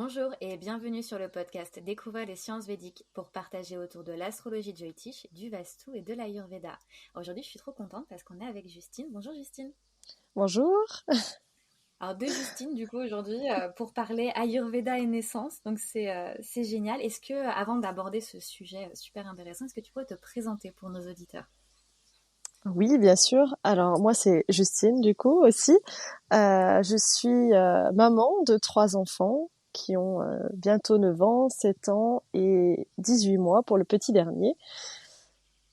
Bonjour et bienvenue sur le podcast Découvrir les sciences védiques pour partager autour de l'astrologie Jyotish, du Vastu et de l'Ayurveda. Aujourd'hui, je suis trop contente parce qu'on est avec Justine. Bonjour Justine. Bonjour. Alors de Justine du coup aujourd'hui pour parler Ayurveda et naissance. Donc c'est génial. Est-ce que avant d'aborder ce sujet super intéressant, est-ce que tu pourrais te présenter pour nos auditeurs? Oui, bien sûr. Alors moi, c'est Justine du coup aussi. Je suis maman de 3 enfants qui ont bientôt 9 ans, 7 ans et 18 mois pour le petit dernier.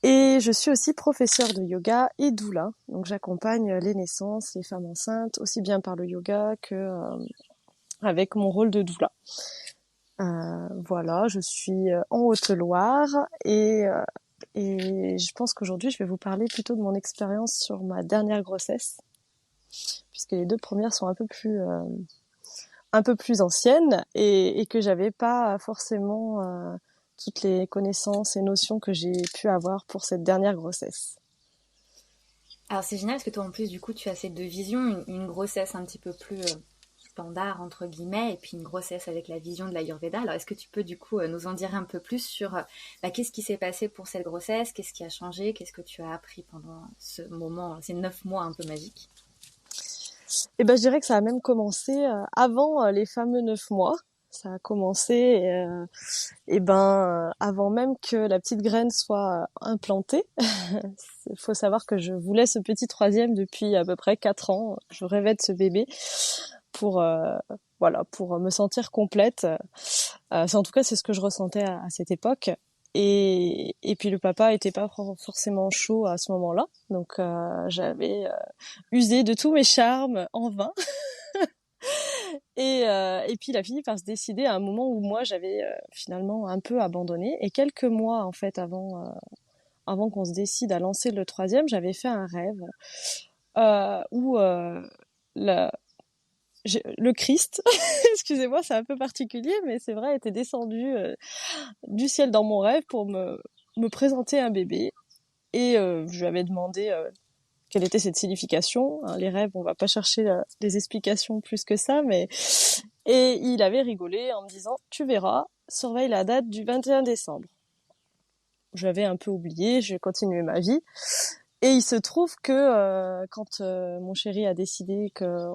Et je suis aussi professeure de yoga et doula. Donc j'accompagne les naissances, les femmes enceintes, aussi bien par le yoga que avec mon rôle de doula. Voilà, je suis en Haute-Loire et je pense qu'aujourd'hui, je vais vous parler plutôt de mon expérience sur ma dernière grossesse, puisque les 2 premières sont un peu plus anciennes et que j'avais pas forcément toutes les connaissances et notions que j'ai pu avoir pour cette dernière grossesse. Alors c'est génial parce que toi en plus du coup tu as ces deux visions, une grossesse un petit peu plus standard entre guillemets et puis une grossesse avec la vision de l'Ayurveda. Alors est-ce que tu peux du coup nous en dire un peu plus sur qu'est-ce qui s'est passé pour cette grossesse, qu'est-ce qui a changé, qu'est-ce que tu as appris pendant ce moment, ces 9 mois un peu magiques? Et ben, je dirais que ça a même commencé avant les fameux 9 mois. Ça a commencé avant même que la petite graine soit implantée. Il faut savoir que je voulais ce petit troisième depuis à peu près 4 ans. Je rêvais de ce bébé pour pour me sentir complète. En tout cas, c'est ce que je ressentais à cette époque. Et puis le papa était pas forcément chaud à ce moment-là, donc j'avais usé de tous mes charmes en vain. Et puis il a fini par se décider à un moment où moi j'avais finalement un peu abandonné. Et quelques mois en fait avant qu'on se décide à lancer le troisième, j'avais fait un rêve où la- le Christ, excusez-moi, c'est un peu particulier, mais c'est vrai, était descendu du ciel dans mon rêve pour me présenter un bébé. Et je lui avais demandé quelle était cette signification. Hein, les rêves, on va pas chercher des explications plus que ça, mais et il avait rigolé en me disant tu verras, surveille la date du 21 décembre. J'avais un peu oublié, j'ai continué ma vie. Et il se trouve que quand mon chéri a décidé que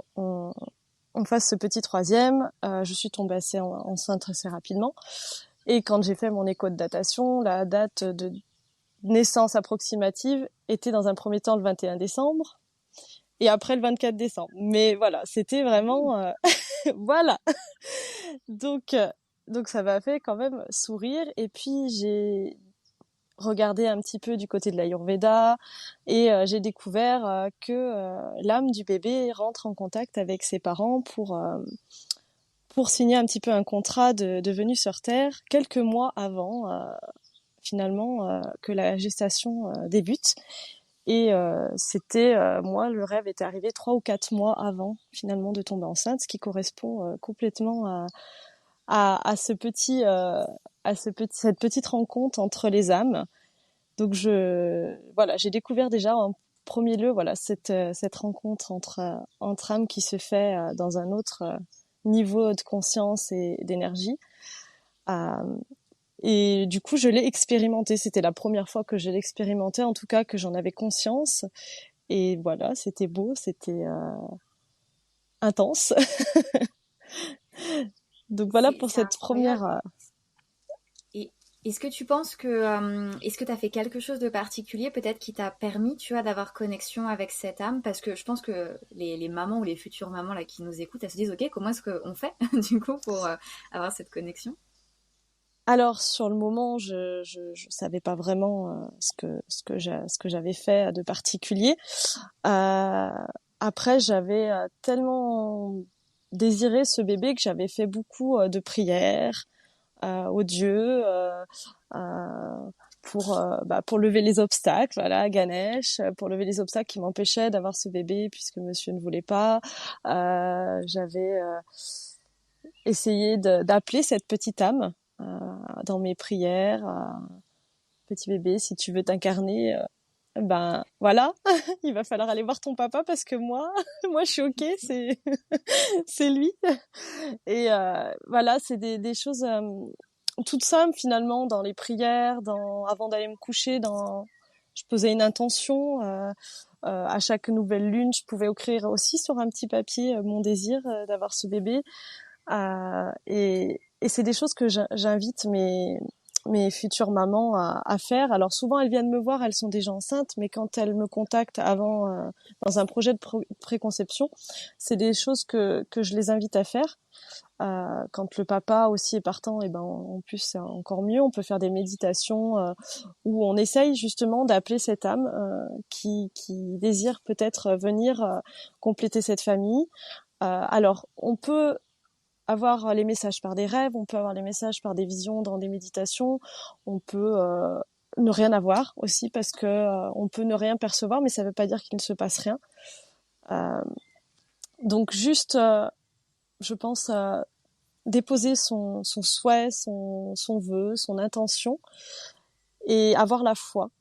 on fasse ce petit troisième, je suis tombée assez enceinte assez rapidement. Et quand j'ai fait mon écho de datation, la date de naissance approximative était dans un premier temps le 21 décembre et après le 24 décembre. Mais voilà, c'était vraiment voilà. Donc donc ça m'a fait quand même sourire et puis j'ai regardé un petit peu du côté de l'Ayurveda et j'ai découvert que l'âme du bébé rentre en contact avec ses parents pour signer un petit peu un contrat de venue sur Terre quelques mois avant finalement que la gestation débute. Et c'était moi le rêve était arrivé 3 ou 4 mois avant finalement de tomber enceinte, ce qui correspond complètement à ce petit cette petite rencontre entre les âmes. Donc j'ai découvert déjà en premier lieu voilà cette rencontre entre âmes qui se fait dans un autre niveau de conscience et d'énergie. Euh, et du coup, je l'ai expérimenté. C'était la première fois que je l'expérimentais, en tout cas que j'en avais conscience. Et voilà, c'était beau, c'était intense. Donc voilà pour C'est cette première. incroyable. Et est-ce que tu penses que est-ce que tu as fait quelque chose de particulier peut-être qui t'a permis, tu vois, d'avoir connexion avec cette âme? Parce que je pense que les mamans ou les futures mamans là qui nous écoutent, elles se disent ok, comment est-ce qu'on fait du coup pour avoir cette connexion? Alors sur le moment, je savais pas vraiment ce que j'avais fait de particulier. Euh, Après, j'avais tellement désiré ce bébé que j'avais fait beaucoup de prières aux dieux pour lever les obstacles, voilà, Ganesh, pour lever les obstacles qui m'empêchaient d'avoir ce bébé puisque monsieur ne voulait pas. J'avais essayé d'appeler cette petite âme dans mes prières. Petit bébé, si tu veux t'incarner, ben voilà, il va falloir aller voir ton papa parce que moi, moi je suis ok, c'est lui. Et voilà, c'est des choses toutes simples finalement dans les prières, avant d'aller me coucher, je posais une intention. À chaque nouvelle lune, je pouvais écrire aussi sur un petit papier mon désir d'avoir ce bébé. Et c'est des choses que j'invite mes futures mamans à faire. Alors souvent elles viennent me voir, elles sont déjà enceintes, mais quand elles me contactent avant dans un projet de préconception, c'est des choses que je les invite à faire. Quand le papa aussi est partant, et ben en plus c'est encore mieux. On peut faire des méditations où on essaye justement d'appeler cette âme qui désire peut-être venir compléter cette famille. Alors on peut avoir les messages par des rêves, on peut avoir les messages par des visions dans des méditations, on peut ne rien avoir aussi parce que on peut ne rien percevoir, mais ça ne veut pas dire qu'il ne se passe rien. Euh, donc juste, je pense, déposer son souhait, son vœu, son intention et avoir la foi.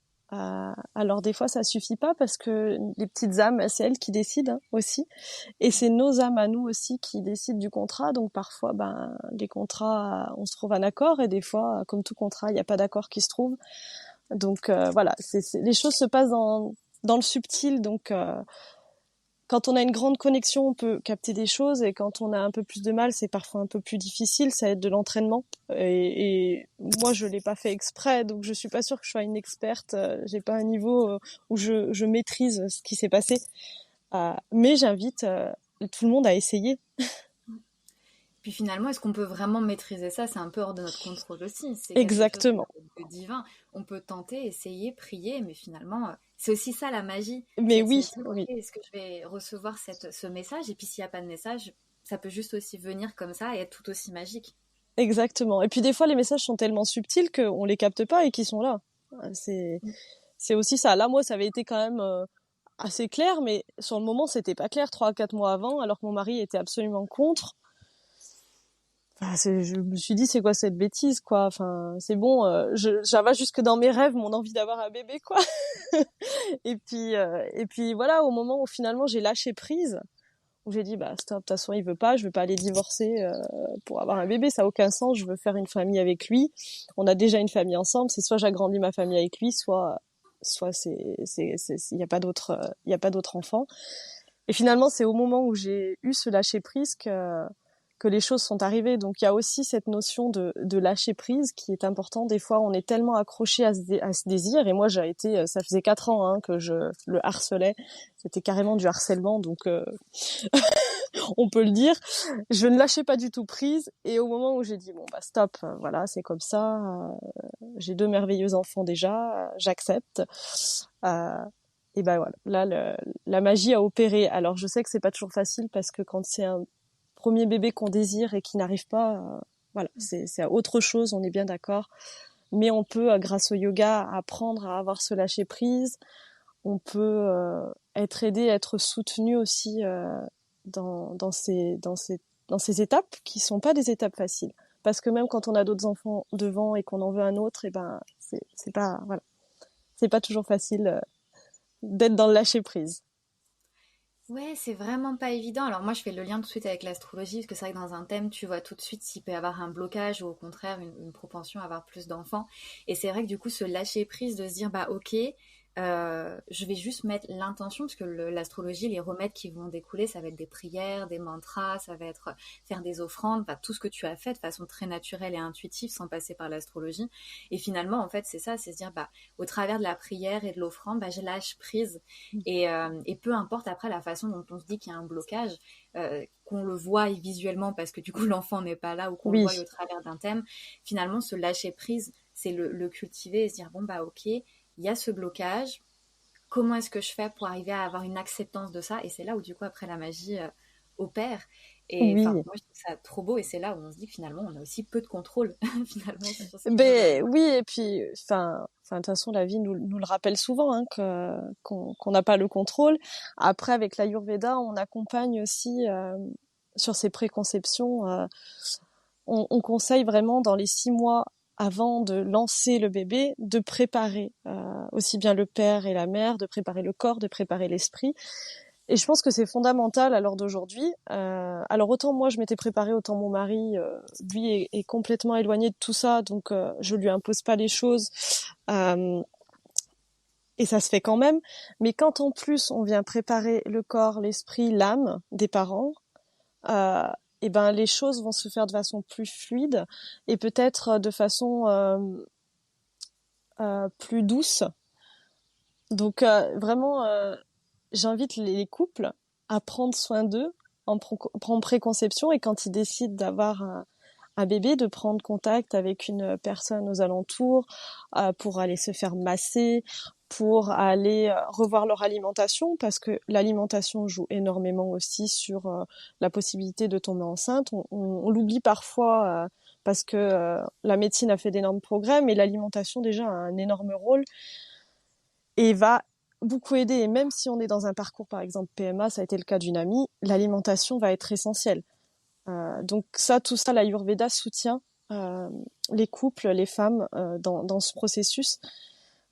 Alors des fois ça suffit pas parce que les petites âmes, c'est elles qui décident aussi, et c'est nos âmes à nous aussi qui décident du contrat. Donc parfois, ben les contrats, on se trouve un accord, et des fois, comme tout contrat, il n'y a pas d'accord qui se trouve. Donc voilà, les choses se passent dans le subtil. Donc quand on a une grande connexion, on peut capter des choses, et quand on a un peu plus de mal, c'est parfois un peu plus difficile. Ça aide de l'entraînement. Et moi, je l'ai pas fait exprès, donc je suis pas sûre que je sois une experte. J'ai pas un niveau où je maîtrise ce qui s'est passé. Mais j'invite tout le monde à essayer. Puis finalement, est-ce qu'on peut vraiment maîtriser ça? C'est un peu hors de notre contrôle aussi. C'est quelque chose Exactement. de divin. On peut tenter, essayer, prier, mais finalement, c'est aussi ça la magie. Mais C'est de se oui, dire, ok, oui, est-ce que je vais recevoir ce message? Et puis s'il n'y a pas de message, ça peut juste aussi venir comme ça et être tout aussi magique. exactement. Et puis des fois, les messages sont tellement subtils qu'on les capte pas et qu'ils sont là. Mm. C'est aussi ça. Là, moi, ça avait été quand même assez clair, mais sur le moment, c'était pas clair 3 à 4 mois avant, alors que mon mari était absolument contre. Enfin, je me suis dit, c'est quoi cette bêtise, quoi. Enfin, c'est bon, j'avais jusque dans mes rêves mon envie d'avoir un bébé, quoi. Et puis voilà, au moment où finalement j'ai lâché prise, où j'ai dit, bah stop, de toute façon, il veut pas, je veux pas aller divorcer pour avoir un bébé, ça a aucun sens, je veux faire une famille avec lui. On a déjà une famille ensemble, c'est soit j'agrandis ma famille avec lui, soit il y a pas d'autre enfant. Et finalement, c'est au moment où j'ai eu ce lâcher prise que les choses sont arrivées. Donc il y a aussi cette notion de lâcher prise qui est important. Des fois, on est tellement accroché à ce désir. Et moi, ça faisait 4 ans que je le harcelais. C'était carrément du harcèlement, donc on peut le dire. Je ne lâchais pas du tout prise. Et au moment où j'ai dit bon bah stop, voilà, c'est comme ça. J'ai 2 merveilleux enfants déjà, j'accepte. Euh, et ben voilà, là la magie a opéré. Alors je sais que c'est pas toujours facile parce que quand c'est un premier bébé qu'on désire et qui n'arrive pas, voilà, c'est autre chose, on est bien d'accord. Mais on peut, grâce au yoga, apprendre à avoir ce lâcher prise. On peut être aidé, être soutenu aussi dans ces étapes qui sont pas des étapes faciles. Parce que même quand on a d'autres enfants devant et qu'on en veut un autre, et ben c'est pas voilà, c'est pas toujours facile d'être dans le lâcher prise. Ouais, c'est vraiment pas évident. Alors moi, je fais le lien tout de suite avec l'astrologie, parce que c'est vrai que dans un thème, tu vois tout de suite s'il peut y avoir un blocage ou au contraire une propension à avoir plus d'enfants. Et c'est vrai que du coup, ce lâcher prise de se dire, bah ok, je vais juste mettre l'intention, parce que l'astrologie, les remèdes qui vont découler, ça va être des prières, des mantras, ça va être faire des offrandes, enfin, tout ce que tu as fait de façon très naturelle et intuitive sans passer par l'astrologie. Et finalement, en fait, c'est ça, c'est se dire, bah au travers de la prière et de l'offrande, bah, je lâche prise. Et peu importe après la façon dont on se dit qu'il y a un blocage, qu'on le voie visuellement parce que du coup l'enfant n'est pas là ou qu'on le Oui, voie au travers d'un thème, finalement se lâcher prise, c'est le cultiver et se dire bon bah ok, il y a ce blocage, comment est-ce que je fais pour arriver à avoir une acceptance de ça? Et c'est là où du coup après la magie opère. Et enfin oui. moi je trouve ça trop beau et c'est là où on se dit que finalement on a aussi peu de contrôle finalement sur ce qui nous Ben arrive. oui, et puis de toute façon la vie nous le rappelle souvent qu'on n'a pas le contrôle. Après avec l'Ayurveda, on accompagne aussi sur ces préconceptions. On conseille vraiment dans les 6 mois avant de lancer le bébé, de préparer aussi bien le père et la mère, de préparer le corps, de préparer l'esprit. Et je pense que c'est fondamental à l'heure d'aujourd'hui. Alors autant moi je m'étais préparée, autant mon mari, lui, est complètement éloigné de tout ça, donc je lui impose pas les choses. Euh, et ça se fait quand même. Mais quand en plus on vient préparer le corps, l'esprit, l'âme des parents, euh, et ben les choses vont se faire de façon plus fluide et peut-être de façon plus douce. Donc vraiment, j'invite les couples à prendre soin d'eux en préconception et quand ils décident d'avoir un bébé, de prendre contact avec une personne aux alentours pour aller se faire masser, pour aller revoir leur alimentation, parce que l'alimentation joue énormément aussi sur la possibilité de tomber enceinte. On l'oublie parfois parce que la médecine a fait d'énormes progrès, mais l'alimentation déjà a un énorme rôle et va beaucoup aider. Et même si on est dans un parcours, par exemple PMA, ça a été le cas d'une amie, l'alimentation va être essentielle. Donc ça, tout ça, l'Ayurveda soutient les couples, les femmes dans ce processus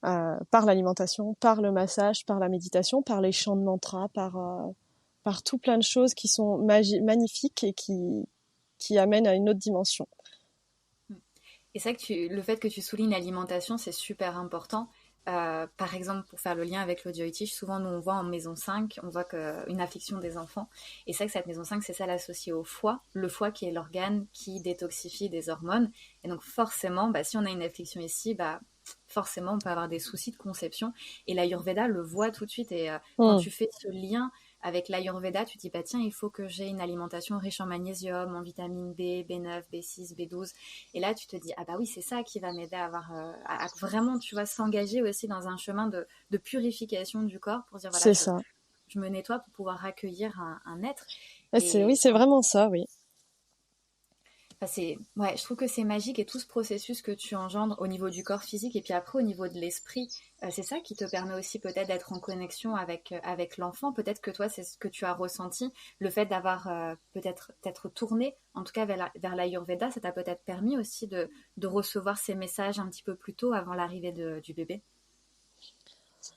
par l'alimentation, par le massage, par la méditation, par les chants de mantra, par tout plein de choses qui sont magnifiques et qui amènent à une autre dimension. Et c'est vrai que le fait que tu soulignes l'alimentation, c'est super important. Par exemple, pour faire le lien avec l'audioitige, souvent nous on voit en maison 5, on voit une affliction des enfants. Et c'est vrai que cette maison 5, c'est ça l'associé au foie, le foie qui est l'organe qui détoxifie des hormones. Et donc forcément, si on a une affliction ici, forcément on peut avoir des soucis de conception. Et l'Ayurveda le voit tout de suite. Et quand tu fais ce lien avec l'Ayurveda, tu te dis, tiens, il faut que j'ai une alimentation riche en magnésium, en vitamine B, B9, B6, B12. Et là, tu te dis, oui, c'est ça qui va m'aider à vraiment, tu vois, s'engager aussi dans un chemin de purification du corps pour dire, voilà, c'est ça. Je me nettoie pour pouvoir accueillir un être. Oui, c'est vraiment ça, oui. Je trouve que c'est magique et tout ce processus que tu engendres au niveau du corps physique et puis après au niveau de l'esprit, c'est ça qui te permet aussi peut-être d'être en connexion avec l'enfant. Peut-être que toi, c'est ce que tu as ressenti, le fait d'avoir peut-être t'être tourné, en tout cas vers l'Ayurveda, ça t'a peut-être permis aussi de recevoir ces messages un petit peu plus tôt avant l'arrivée du bébé.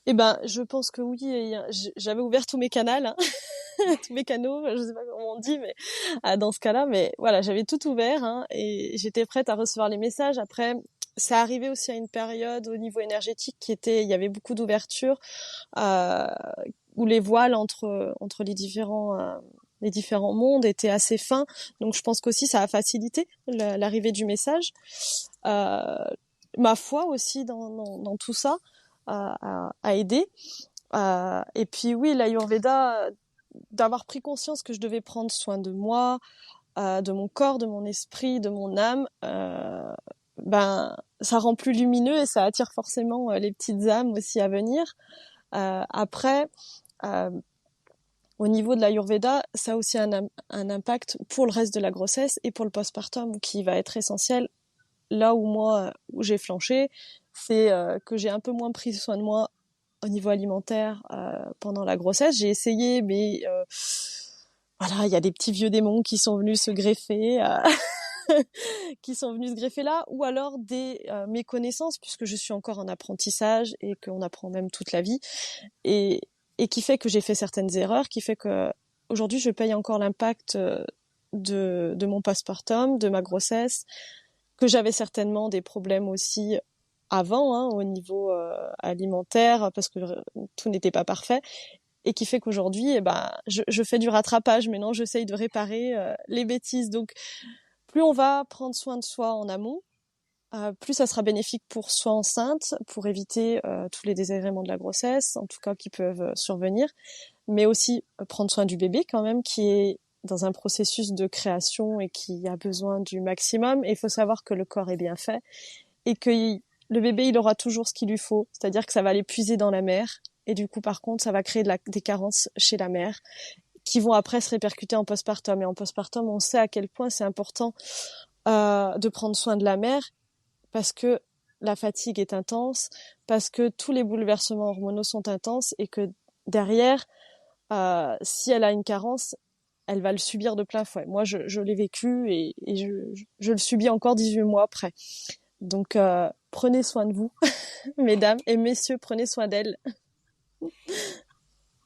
Eh ben, je pense que oui. J'avais ouvert tous mes canaux, hein. Tous mes canaux, je sais pas comment on dit, mais dans ce cas-là, mais voilà, j'avais tout ouvert hein, et j'étais prête à recevoir les messages. Après, ça arrivait aussi à une période au niveau énergétique il y avait beaucoup d'ouverture, où les voiles entre les différents mondes étaient assez fins. Donc, je pense qu'aussi ça a facilité l'arrivée du message. Ma foi aussi dans tout ça a aidé. Et puis oui, l'Ayurveda, d'avoir pris conscience que je devais prendre soin de moi, de mon corps, de mon esprit, de mon âme, ça rend plus lumineux et ça attire forcément les petites âmes aussi à venir. Après, au niveau de l'Ayurveda, ça a aussi un impact pour le reste de la grossesse et pour le postpartum qui va être essentiel. Là où j'ai flanché, c'est que j'ai un peu moins pris soin de moi au niveau alimentaire pendant la grossesse. J'ai essayé, mais voilà, il y a des petits vieux démons qui sont venus se greffer, qui sont venus se greffer là, ou alors des méconnaissances, puisque je suis encore en apprentissage et qu'on apprend même toute la vie, et qui fait que j'ai fait certaines erreurs, qui fait que aujourd'hui je paye encore l'impact de mon postpartum, de ma grossesse, que j'avais certainement des problèmes aussi avant hein, au niveau alimentaire parce que tout n'était pas parfait et qui fait qu'aujourd'hui je fais du rattrapage maintenant, j'essaye de réparer les bêtises. Donc plus on va prendre soin de soi en amont, plus ça sera bénéfique pour soi enceinte, pour éviter tous les désagréments de la grossesse, en tout cas qui peuvent survenir, mais aussi prendre soin du bébé quand même qui est dans un processus de création et qui a besoin du maximum. Et il faut savoir que le corps est bien fait et que le bébé, il aura toujours ce qu'il lui faut. C'est-à-dire que ça va aller puiser dans la mère. Et du coup, par contre, ça va créer des carences chez la mère qui vont après se répercuter en postpartum. Et en postpartum, on sait à quel point c'est important de prendre soin de la mère parce que la fatigue est intense, parce que tous les bouleversements hormonaux sont intenses et que derrière, si elle a une carence, elle va le subir de plein fouet. Moi, je l'ai vécu et je le subis encore 18 mois après. Donc, prenez soin de vous, mesdames et messieurs, prenez soin d'elles.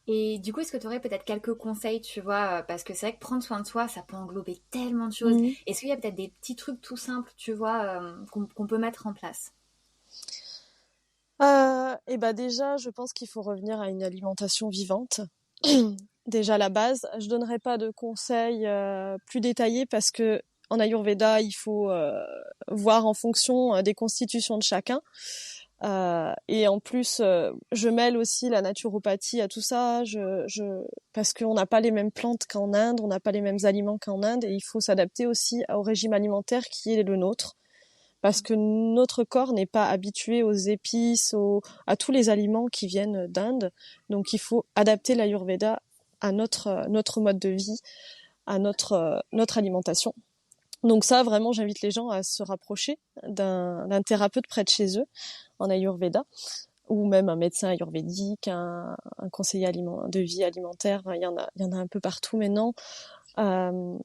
Et du coup, est-ce que tu aurais peut-être quelques conseils, tu vois, parce que c'est vrai que prendre soin de soi, ça peut englober tellement de choses. Mhm. Est-ce qu'il y a peut-être des petits trucs tout simples, tu vois, qu'on peut mettre en place? Et ben déjà, je pense qu'il faut revenir à une alimentation vivante. Déjà la base. Je donnerai pas de conseils plus détaillés parce que en Ayurveda, il faut voir en fonction des constitutions de chacun. Et en plus, je mêle aussi la naturopathie à tout ça. Parce qu'on n'a pas les mêmes plantes qu'en Inde, on n'a pas les mêmes aliments qu'en Inde, et il faut s'adapter aussi au régime alimentaire qui est le nôtre. Parce que notre corps n'est pas habitué aux épices, à tous les aliments qui viennent d'Inde. Donc il faut adapter l'Ayurveda à notre mode de vie, à notre alimentation. Donc ça, vraiment, j'invite les gens à se rapprocher d'un thérapeute près de chez eux en Ayurveda, ou même un médecin ayurvédique, un conseiller de vie alimentaire. Enfin, il y en a un peu partout maintenant. Euh,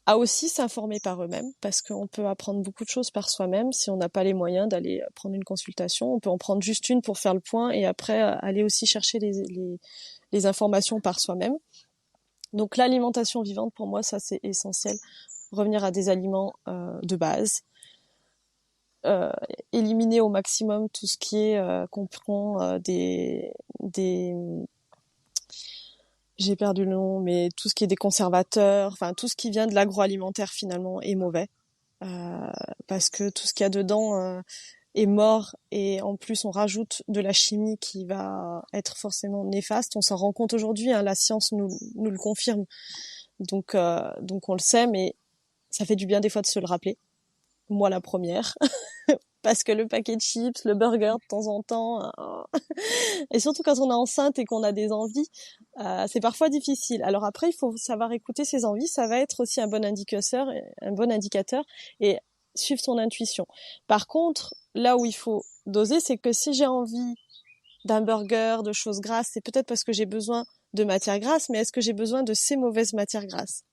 à aussi s'informer par eux-mêmes, parce qu'on peut apprendre beaucoup de choses par soi-même. Si on n'a pas les moyens d'aller prendre une consultation, on peut en prendre juste une pour faire le point et après aller aussi chercher les informations par soi-même. Donc l'alimentation vivante, pour moi, ça c'est essentiel. Revenir à des aliments de base, euh, éliminer au maximum tout ce qui est qu'on prend des j'ai perdu le nom, mais tout ce qui est des conservateurs, enfin tout ce qui vient de l'agroalimentaire finalement est mauvais. Euh, Parce que tout ce qu'il y a dedans est mort, et en plus on rajoute de la chimie qui va être forcément néfaste. On s'en rend compte aujourd'hui, hein, la science nous le confirme. Donc on le sait, mais ça fait du bien des fois de se le rappeler. Moi la première. Parce que le paquet de chips, le burger de temps en temps, et surtout quand on est enceinte et qu'on a des envies, c'est parfois difficile. Alors après, il faut savoir écouter ses envies. Ça va être aussi un bon indicateur, et suivre son intuition. Par contre, là où il faut doser, c'est que si j'ai envie d'un burger, de choses grasses, c'est peut-être parce que j'ai besoin de matières grasses, mais est-ce que j'ai besoin de ces mauvaises matières grasses?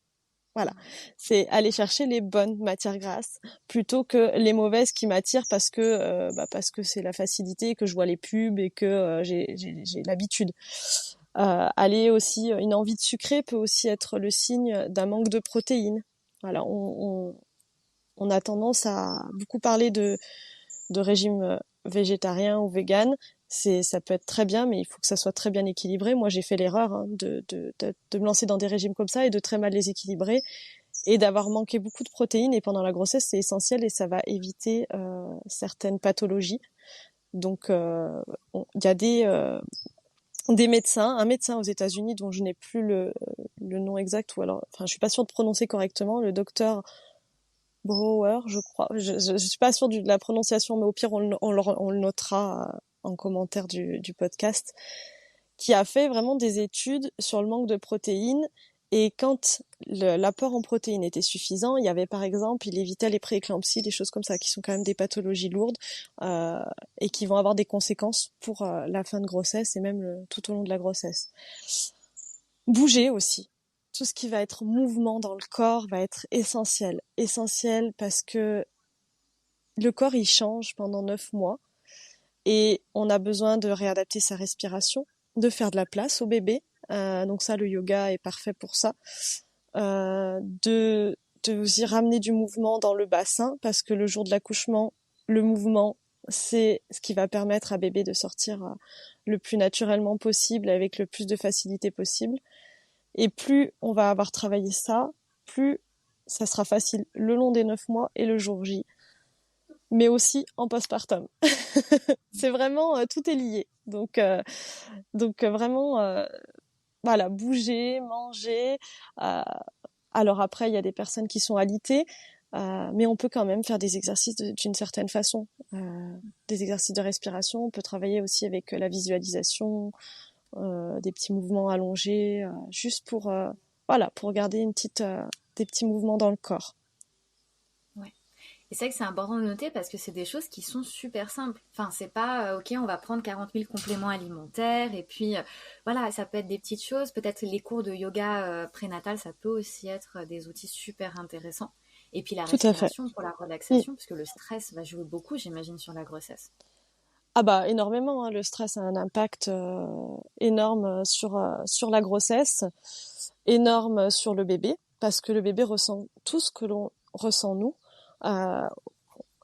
Voilà, c'est aller chercher les bonnes matières grasses plutôt que les mauvaises qui m'attirent parce que c'est la facilité, que je vois les pubs et que j'ai l'habitude. Aller aussi, une envie de sucré peut aussi être le signe d'un manque de protéines. Voilà, on a tendance à beaucoup parler de régime végétarien ou vegan. Ça peut être très bien, mais il faut que ça soit très bien équilibré. Moi, j'ai fait l'erreur de me lancer dans des régimes comme ça et de très mal les équilibrer et d'avoir manqué beaucoup de protéines. Et pendant la grossesse, c'est essentiel et ça va éviter certaines pathologies. Donc, il y a des médecins, un médecin aux États-Unis dont je n'ai plus le nom exact, ou alors, enfin, je suis pas sûre de prononcer correctement, le docteur Brower, je crois. Je suis pas sûre de la prononciation, mais au pire, on le notera en commentaire du podcast, qui a fait vraiment des études sur le manque de protéines. Et quand l'apport en protéines était suffisant, il y avait par exemple, il évitait les prééclampsies, des choses comme ça, qui sont quand même des pathologies lourdes euh, et qui vont avoir des conséquences pour la fin de grossesse et même tout au long de la grossesse. Bouger aussi. Tout ce qui va être mouvement dans le corps va être essentiel. Essentiel parce que le corps, il change pendant 9 mois et on a besoin de réadapter sa respiration, de faire de la place au bébé. Donc ça, le yoga est parfait pour ça. De vous y ramener du mouvement dans le bassin parce que le jour de l'accouchement, le mouvement, c'est ce qui va permettre à bébé de sortir le plus naturellement possible, avec le plus de facilité possible. Et plus on va avoir travaillé ça, plus ça sera facile le long des 9 mois et le jour J, mais aussi en postpartum. C'est vraiment, tout est lié. Donc vraiment, voilà, bouger, manger. Euh, alors après, il y a des personnes qui sont alitées, mais on peut quand même faire des exercices d'une certaine façon. Des exercices de respiration. On peut travailler aussi avec la visualisation, des petits mouvements allongés, juste pour garder des petits mouvements dans le corps. Ouais. Et c'est vrai que c'est important de noter parce que c'est des choses qui sont super simples. Enfin, c'est pas, ok, on va prendre 40 000 compléments alimentaires et puis, voilà, ça peut être des petites choses. Peut-être les cours de yoga prénatal, ça peut aussi être des outils super intéressants. Et puis la Tout à fait. respiration pour la Mm. relaxation, parce que le stress va jouer beaucoup, j'imagine, sur la grossesse. Ah bah énormément, hein. Le stress a un impact énorme sur la grossesse, énorme sur le bébé, parce que le bébé ressent tout ce que l'on ressent nous. Euh,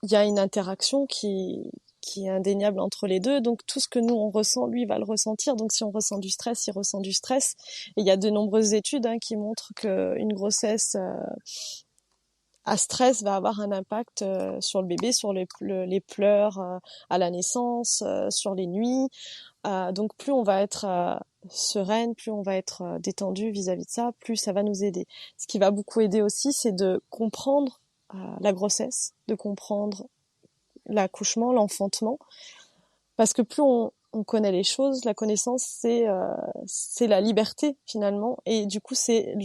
Il y a une interaction qui est indéniable entre les deux. Donc tout ce que nous on ressent, lui va le ressentir. Donc si on ressent du stress, il ressent du stress. Et il y a de nombreuses études qui montrent qu'une grossesse à stress va avoir un impact sur le bébé, sur les pleurs à la naissance, sur les nuits. Donc plus on va être sereine, plus on va être détendu vis-à-vis de ça, plus ça va nous aider. Ce qui va beaucoup aider aussi, c'est de comprendre la grossesse, de comprendre l'accouchement, l'enfantement, parce que plus on connaît les choses, la connaissance c'est la liberté finalement, et du coup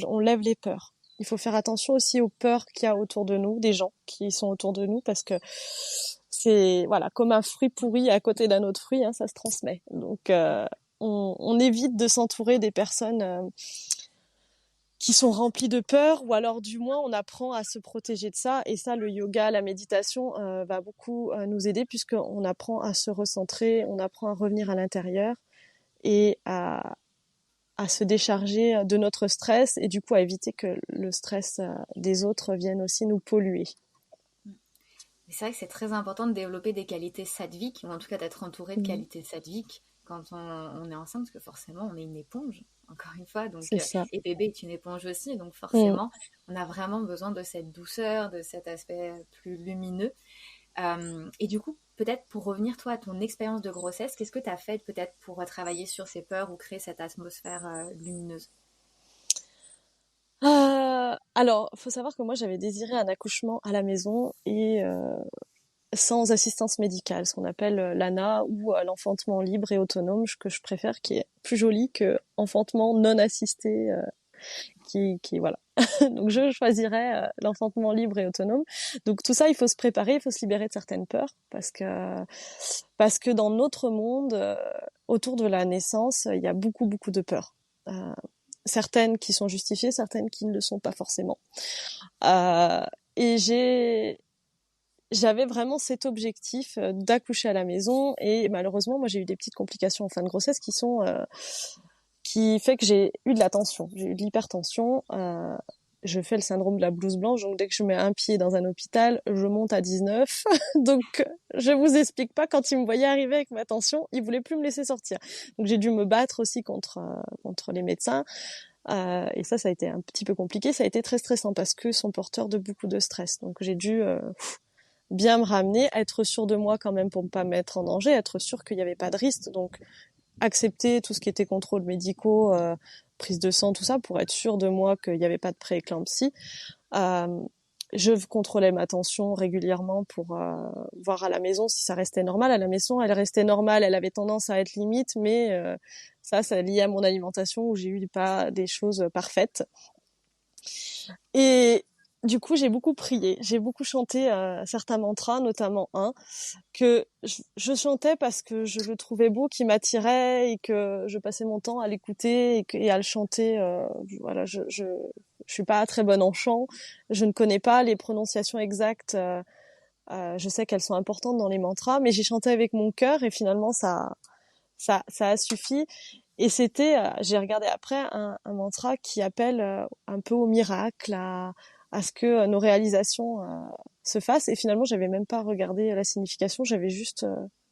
on lève les peurs. Il faut faire attention aussi aux peurs qu'il y a autour de nous, des gens qui sont autour de nous, parce que c'est voilà comme un fruit pourri à côté d'un autre fruit, ça se transmet. Donc on évite de s'entourer des personnes qui sont remplis de peur, ou alors du moins on apprend à se protéger de ça. Et ça, le yoga, la méditation va beaucoup nous aider, puisqu'on apprend à se recentrer, on apprend à revenir à l'intérieur et à se décharger de notre stress, et du coup à éviter que le stress des autres vienne aussi nous polluer. Mais c'est vrai que c'est très important de développer des qualités sadviques, ou en tout cas d'être entouré de Mmh. qualités sadviques quand on est enceinte, parce que forcément on est une éponge, encore une fois, donc, C'est ça. et bébé est une éponge aussi, donc Mmh. forcément on a vraiment besoin de cette douceur, de cet aspect plus lumineux. Et du coup, peut-être pour revenir toi à ton expérience de grossesse, qu'est-ce que tu as fait peut-être pour travailler sur ces peurs ou créer cette atmosphère lumineuse? Alors, faut savoir que moi j'avais désiré un accouchement à la maison et sans assistance médicale, ce qu'on appelle l'ANA, ou l'enfantement libre et autonome, que je préfère, qui est plus joli que enfantement non assisté, voilà. Donc je choisirais l'enfantement libre et autonome. Donc tout ça, il faut se préparer, il faut se libérer de certaines peurs, parce que dans notre monde, autour de la naissance, il y a beaucoup beaucoup de peurs. Euh, Certaines qui sont justifiées, certaines qui ne le sont pas forcément. Euh, et j'avais vraiment cet objectif d'accoucher à la maison, et malheureusement moi j'ai eu des petites complications en fin de grossesse qui fait que j'ai eu de la tension, j'ai eu de l'hypertension. Je fais le syndrome de la blouse blanche, donc dès que je mets un pied dans un hôpital, je monte à 19. Donc je vous explique pas, quand il me voyait arriver avec ma tension, il voulait plus me laisser sortir. Donc j'ai dû me battre aussi contre les médecins. Et ça a été un petit peu compliqué, ça a été très stressant parce qu'ils sont porteurs de beaucoup de stress. Donc j'ai dû bien me ramener, être sûre de moi quand même pour ne pas me mettre en danger, être sûre qu'il n'y avait pas de risque. Donc accepter tout ce qui était contrôles médicaux, prise de sang, tout ça, pour être sûre de moi qu'il n'y avait pas de prééclampsie. Euh, je contrôlais ma tension régulièrement pour voir à la maison si ça restait normal. À la maison, elle restait normale, elle avait tendance à être limite, mais ça c'est lié à mon alimentation, où j'ai eu pas des choses parfaites. Et du coup, j'ai beaucoup prié, j'ai beaucoup chanté certains mantras, notamment un que je chantais parce que je le trouvais beau, qui m'attirait, et que je passais mon temps à l'écouter et à le chanter. Voilà, je suis pas très bonne en chant, je ne connais pas les prononciations exactes. Je sais qu'elles sont importantes dans les mantras, mais j'ai chanté avec mon cœur, et finalement ça a suffi. Et c'était, j'ai regardé après, un mantra qui appelle un peu au miracle, à ce que nos réalisations se fassent. Et finalement, j'avais même pas regardé la signification, j'avais juste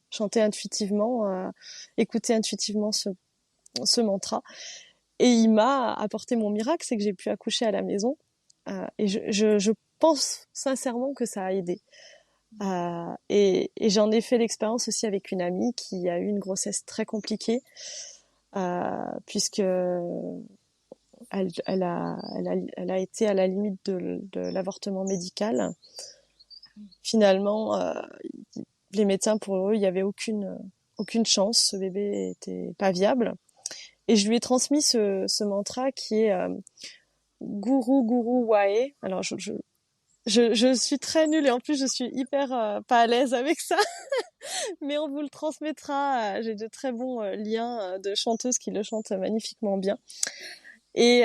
chanté intuitivement, écouté intuitivement ce mantra. Et il m'a apporté mon miracle, c'est que j'ai pu accoucher à la maison. Et je pense sincèrement que ça a aidé. Et j'en ai fait l'expérience aussi avec une amie qui a eu une grossesse très compliquée, puisque elle a été à la limite de l'avortement médical. Finalement, les médecins, pour eux, il n'y avait aucune chance, ce bébé était pas viable. Et je lui ai transmis ce mantra qui est Guru Guru Wae. Alors je suis très nulle, et en plus je suis hyper pas à l'aise avec ça, mais on vous le transmettra. J'ai de très bons liens de chanteuses qui le chantent magnifiquement bien. Et,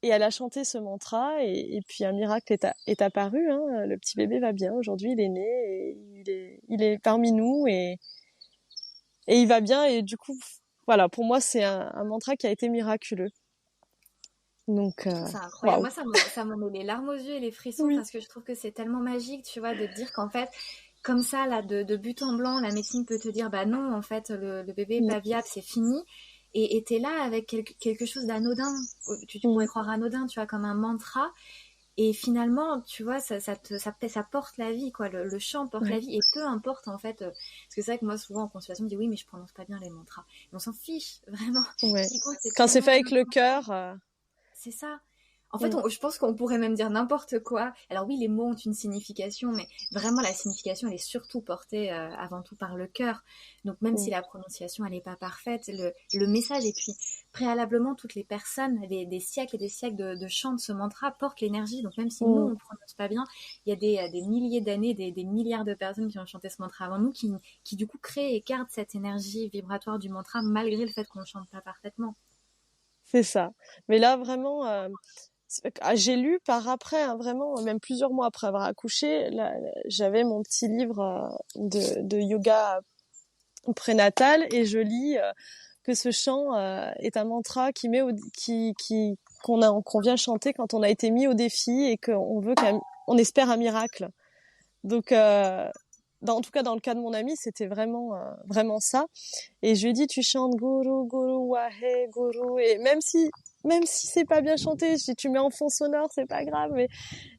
et elle a chanté ce mantra et puis un miracle est apparu. Hein. Le petit bébé va bien. Aujourd'hui, il est né et il est parmi nous et il va bien. Et du coup, voilà, pour moi, c'est un mantra qui a été miraculeux. Donc, C'est incroyable. waouh. Moi, ça me met les larmes aux yeux et les frissons Oui. parce que je trouve que c'est tellement magique, tu vois, de te dire qu'en fait, comme ça, là, de but en blanc, la médecine peut te dire, bah non, en fait, le bébé est Mm, pas viable, c'est fini. Et t'es là avec quelque chose d'anodin, tu pourrais mm, croire anodin, tu vois, comme un mantra. Et finalement, tu vois, ça porte la vie, quoi. Le chant porte la ouais, vie. Et peu importe, en fait, parce que c'est vrai que moi, souvent, en consultation, on me dit, oui, mais je prononce pas bien les mantras. Mais on s'en fiche, vraiment. ouais. Ce qui compte, c'est Quand c'est comment fait on avec le cœur, c'est ça. En fait, mm, je pense qu'on pourrait même dire n'importe quoi. Alors oui, les mots ont une signification, mais vraiment la signification, elle est surtout portée avant tout par le cœur. Donc même si mm, la prononciation, elle n'est pas parfaite, le message, et puis préalablement, toutes les personnes, des siècles et des siècles de chants de ce mantra portent l'énergie. Donc même si nous, on mm. ne prononce pas bien, il y a des milliers d'années, des milliards de personnes qui ont chanté ce mantra avant nous, qui du coup créent et gardent cette énergie vibratoire du mantra malgré le fait qu'on ne chante pas parfaitement. C'est ça. Mais là, vraiment, j'ai lu par après, hein, vraiment, même plusieurs mois après avoir accouché, là, j'avais mon petit livre de yoga prénatal et je lis que ce chant est un mantra qu'on vient chanter quand on a été mis au défi et qu'on veut on espère un miracle. Donc, en tout cas, dans le cas de mon ami, c'était vraiment ça. Et je lui ai dit, tu chantes Guru, Guru, Wahe, Guru. Et même si c'est pas bien chanté, je dis, tu mets en fond sonore, c'est pas grave. Mais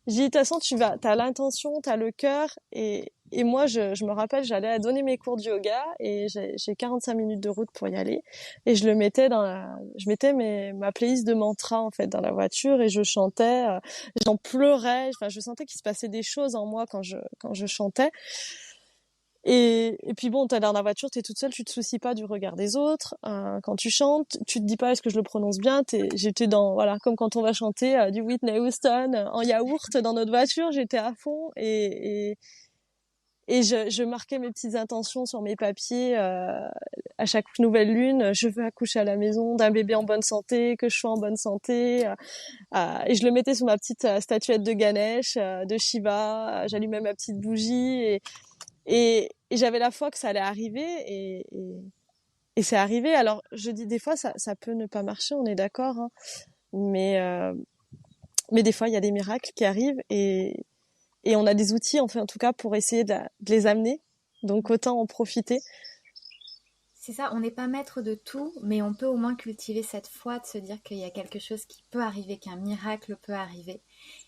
je dis, de toute façon, t'as l'intention, t'as le cœur. Et moi, je me rappelle, j'allais donner mes cours de yoga et j'ai 45 minutes de route pour y aller. Et je mettais ma playlist de mantras, en fait, dans la voiture et je chantais, j'en pleurais. Enfin, je sentais qu'il se passait des choses en moi quand je chantais. Et puis bon, t'es dans la voiture, t'es toute seule, tu te soucies pas du regard des autres. Quand tu chantes, tu te dis pas est-ce que je le prononce bien. J'étais voilà, comme quand on va chanter du Whitney Houston en yaourt dans notre voiture, j'étais à fond et je marquais mes petites intentions sur mes papiers à chaque nouvelle lune. Je veux accoucher à la maison d'un bébé en bonne santé, que je sois en bonne santé. Et je le mettais sous ma petite statuette de Ganesh, de Shiva. J'allumais ma petite bougie et j'avais la foi que ça allait arriver et c'est arrivé. Alors, je dis des fois, ça peut ne pas marcher, on est d'accord, hein, mais, euh, mais des fois, il y a des miracles qui arrivent et on a des outils, enfin, en tout cas, pour essayer de les amener. Donc, autant en profiter. C'est ça, on n'est pas maître de tout, mais on peut au moins cultiver cette foi de se dire qu'il y a quelque chose qui peut arriver, qu'un miracle peut arriver.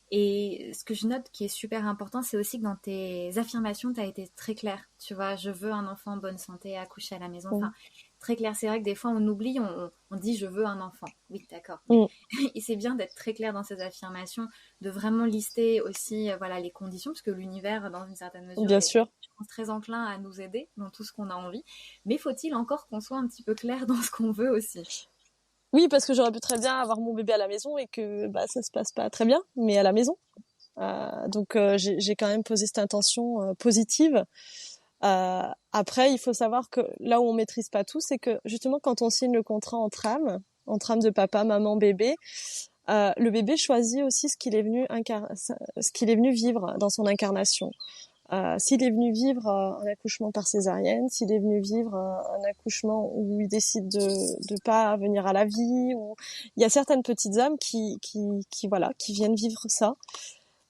Et ce que je note qui est super important, c'est aussi que dans tes affirmations, tu as été très clair. Tu vois, je veux un enfant en bonne santé, accoucher à la maison. Mm. Enfin, très clair. C'est vrai que des fois, on oublie, on dit je veux un enfant. Oui, d'accord. Mais Mm. c'est bien d'être très clair dans ces affirmations, de vraiment lister aussi voilà, les conditions, parce que l'univers, dans une certaine mesure, Bien est sûr. je pense, très enclin à nous aider dans tout ce qu'on a envie. Mais faut-il encore qu'on soit un petit peu clair dans ce qu'on veut aussi? Oui, parce que j'aurais pu très bien avoir mon bébé à la maison et que bah, ça se passe pas très bien, mais à la maison. Donc, j'ai quand même posé cette intention positive. Après, il faut savoir que là où on maîtrise pas tout, c'est que justement quand on signe le contrat entre âme de papa, maman, bébé, le bébé choisit aussi ce qu'il est venu vivre dans son incarnation. S'il est venu vivre un accouchement par césarienne, s'il est venu vivre un accouchement où il décide de pas venir à la vie, ou il y a certaines petites âmes qui voilà, qui viennent vivre ça.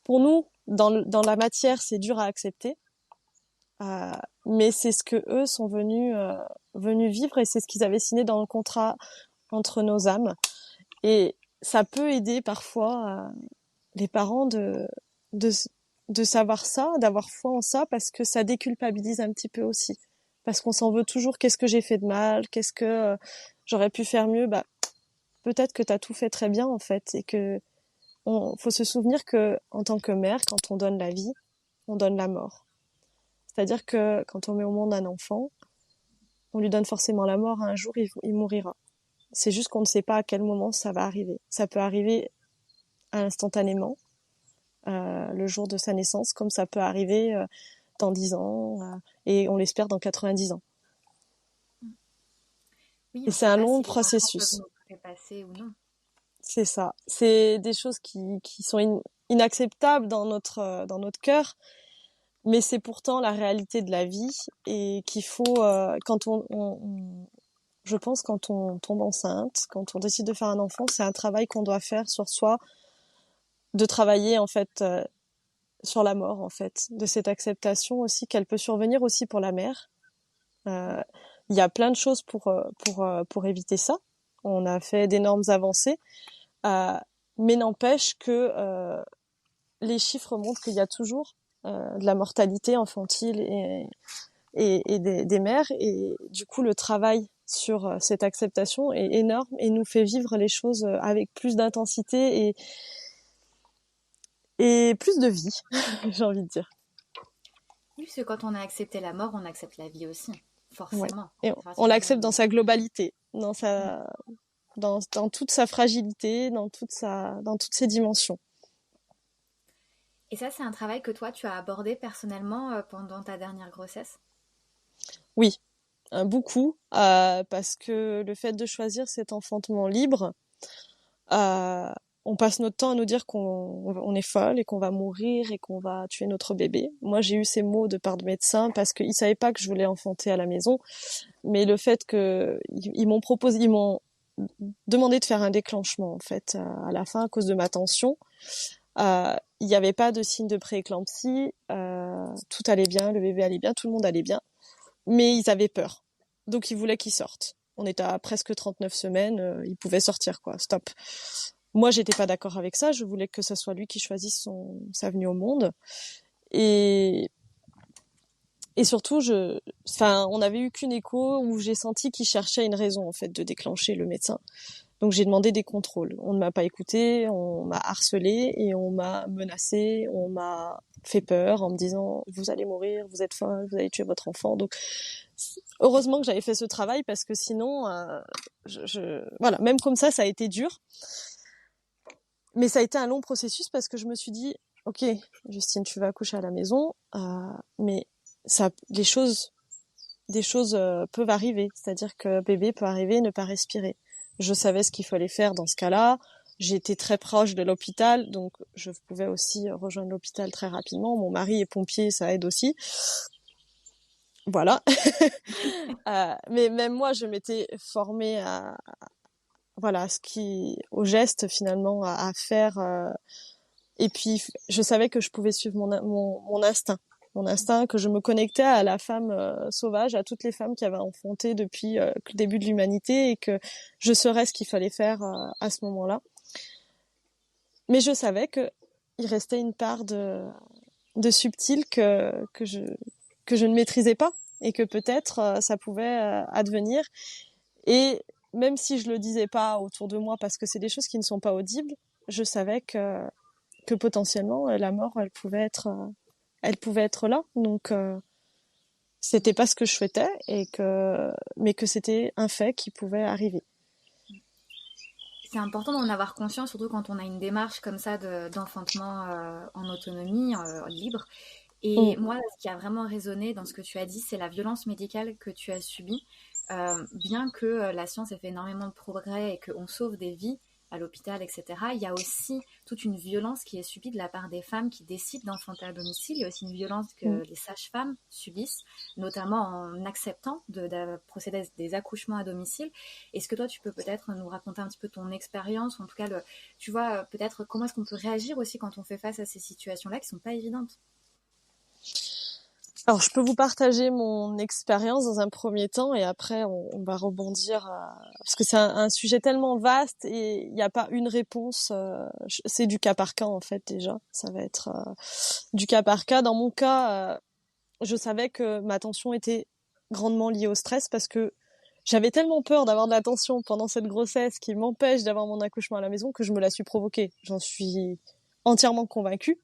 Pour nous, dans la matière, c'est dur à accepter. Euh, mais c'est ce que eux sont venus vivre et c'est ce qu'ils avaient signé dans le contrat entre nos âmes. Et ça peut aider parfois les parents de, de savoir ça, d'avoir foi en ça, parce que ça déculpabilise un petit peu aussi. Parce qu'on s'en veut toujours, qu'est-ce que j'ai fait de mal, qu'est-ce que j'aurais pu faire mieux. Bah, peut-être que t'as tout fait très bien en fait, et que faut se souvenir que en tant que mère, quand on donne la vie, on donne la mort. C'est-à-dire que quand on met au monde un enfant, on lui donne forcément la mort. Un jour, il mourira. C'est juste qu'on ne sait pas à quel moment ça va arriver. Ça peut arriver instantanément, le jour de sa naissance, comme ça peut arriver dans 10 ans, et on l'espère dans 90 ans. Oui, Et on ne c'est sait un pas long si les enfants peuvent processus. nous trépasser ou non. C'est ça. C'est des choses qui sont inacceptables dans notre cœur, mais c'est pourtant la réalité de la vie et qu'il faut, quand je pense quand on tombe enceinte, quand on décide de faire un enfant, c'est un travail qu'on doit faire sur soi, de travailler en fait sur la mort en fait, de cette acceptation aussi qu'elle peut survenir aussi pour la mère. Euh, Il y a plein de choses pour éviter ça. On a fait d'énormes avancées, euh, mais n'empêche que les chiffres montrent qu'il y a toujours de la mortalité infantile et des mères. Et du coup, le travail sur cette acceptation est énorme et nous fait vivre les choses avec plus d'intensité et plus de vie, j'ai envie de dire. Oui, parce que quand on a accepté la mort, on accepte la vie aussi, Ouais. forcément. Et À partir on du moment l'accepte dans où sa globalité, Mm. dans toute sa fragilité, dans toutes ses dimensions. Et ça, c'est un travail que toi, tu as abordé personnellement pendant ta dernière grossesse? Oui, beaucoup, parce que le fait de choisir cet enfantement libre, euh, on passe notre temps à nous dire qu'on est folle et qu'on va mourir et qu'on va tuer notre bébé. Moi, j'ai eu ces mots de part de médecin parce qu'ils savaient pas que je voulais enfanter à la maison, mais le fait que ils m'ont demandé de faire un déclenchement en fait à la fin à cause de ma tension. Il n'y avait pas de signe de prééclampsie, tout allait bien, le bébé allait bien, tout le monde allait bien, mais ils avaient peur. Donc ils voulaient qu'il sorte. On était à presque 39 semaines, il pouvait sortir quoi, stop. Moi, j'étais pas d'accord avec ça, je voulais que ce soit lui qui choisisse sa venue au monde. Et, et surtout, on avait eu qu'une écho où j'ai senti qu'il cherchait une raison en fait de déclencher le médecin. Donc j'ai demandé des contrôles. On ne m'a pas écouté, on m'a harcelé et on m'a menacé, on m'a fait peur en me disant vous allez mourir, vous êtes folle, vous allez tuer votre enfant. Donc heureusement que j'avais fait ce travail parce que sinon, voilà, même comme ça a été dur. Mais ça a été un long processus parce que je me suis dit ok, Justine, tu vas accoucher à la maison, mais des choses peuvent arriver. C'est-à-dire que bébé peut arriver et ne pas respirer. Je savais ce qu'il fallait faire dans ce cas-là. J'étais très proche de l'hôpital, donc je pouvais aussi rejoindre l'hôpital très rapidement. Mon mari est pompier, ça aide aussi. Voilà. Mais même moi, je m'étais formée voilà, au geste finalement, à faire. Et puis, je savais que je pouvais suivre mon instinct. Mon instinct, que je me connectais à la femme sauvage, à toutes les femmes qui avaient enfanté depuis le début de l'humanité et que je saurais ce qu'il fallait faire à ce moment-là. Mais je savais que il restait une part de subtil que je ne maîtrisais pas et que peut-être ça pouvait advenir. Et même si je le disais pas autour de moi parce que c'est des choses qui ne sont pas audibles, je savais que potentiellement la mort elle pouvait être là. Donc c'était pas ce que je souhaitais mais que c'était un fait qui pouvait arriver. C'est important d'en avoir conscience, surtout quand on a une démarche comme ça d'enfantement en autonomie, libre. Et Mm. moi, ce qui a vraiment résonné dans ce que tu as dit, c'est la violence médicale que tu as subie. Bien que la science ait fait énormément de progrès et qu'on sauve des vies à l'hôpital, etc., il y a aussi toute une violence qui est subie de la part des femmes qui décident d'enfanter à domicile. Il y a aussi une violence Mm. que les sages-femmes subissent, notamment en acceptant de procéder à des accouchements à domicile. Est-ce que toi, tu peux peut-être nous raconter un petit peu ton expérience, ou en tout cas, tu vois, peut-être comment est-ce qu'on peut réagir aussi quand on fait face à ces situations-là qui ne sont pas évidentes? Alors, je peux vous partager mon expérience dans un premier temps et après, on va rebondir parce que c'est un sujet tellement vaste et il n'y a pas une réponse. C'est du cas par cas, en fait, déjà. Ça va être du cas par cas. Dans mon cas, je savais que ma tension était grandement liée au stress parce que j'avais tellement peur d'avoir de la tension pendant cette grossesse qui m'empêche d'avoir mon accouchement à la maison que je me la suis provoquée. J'en suis entièrement convaincue.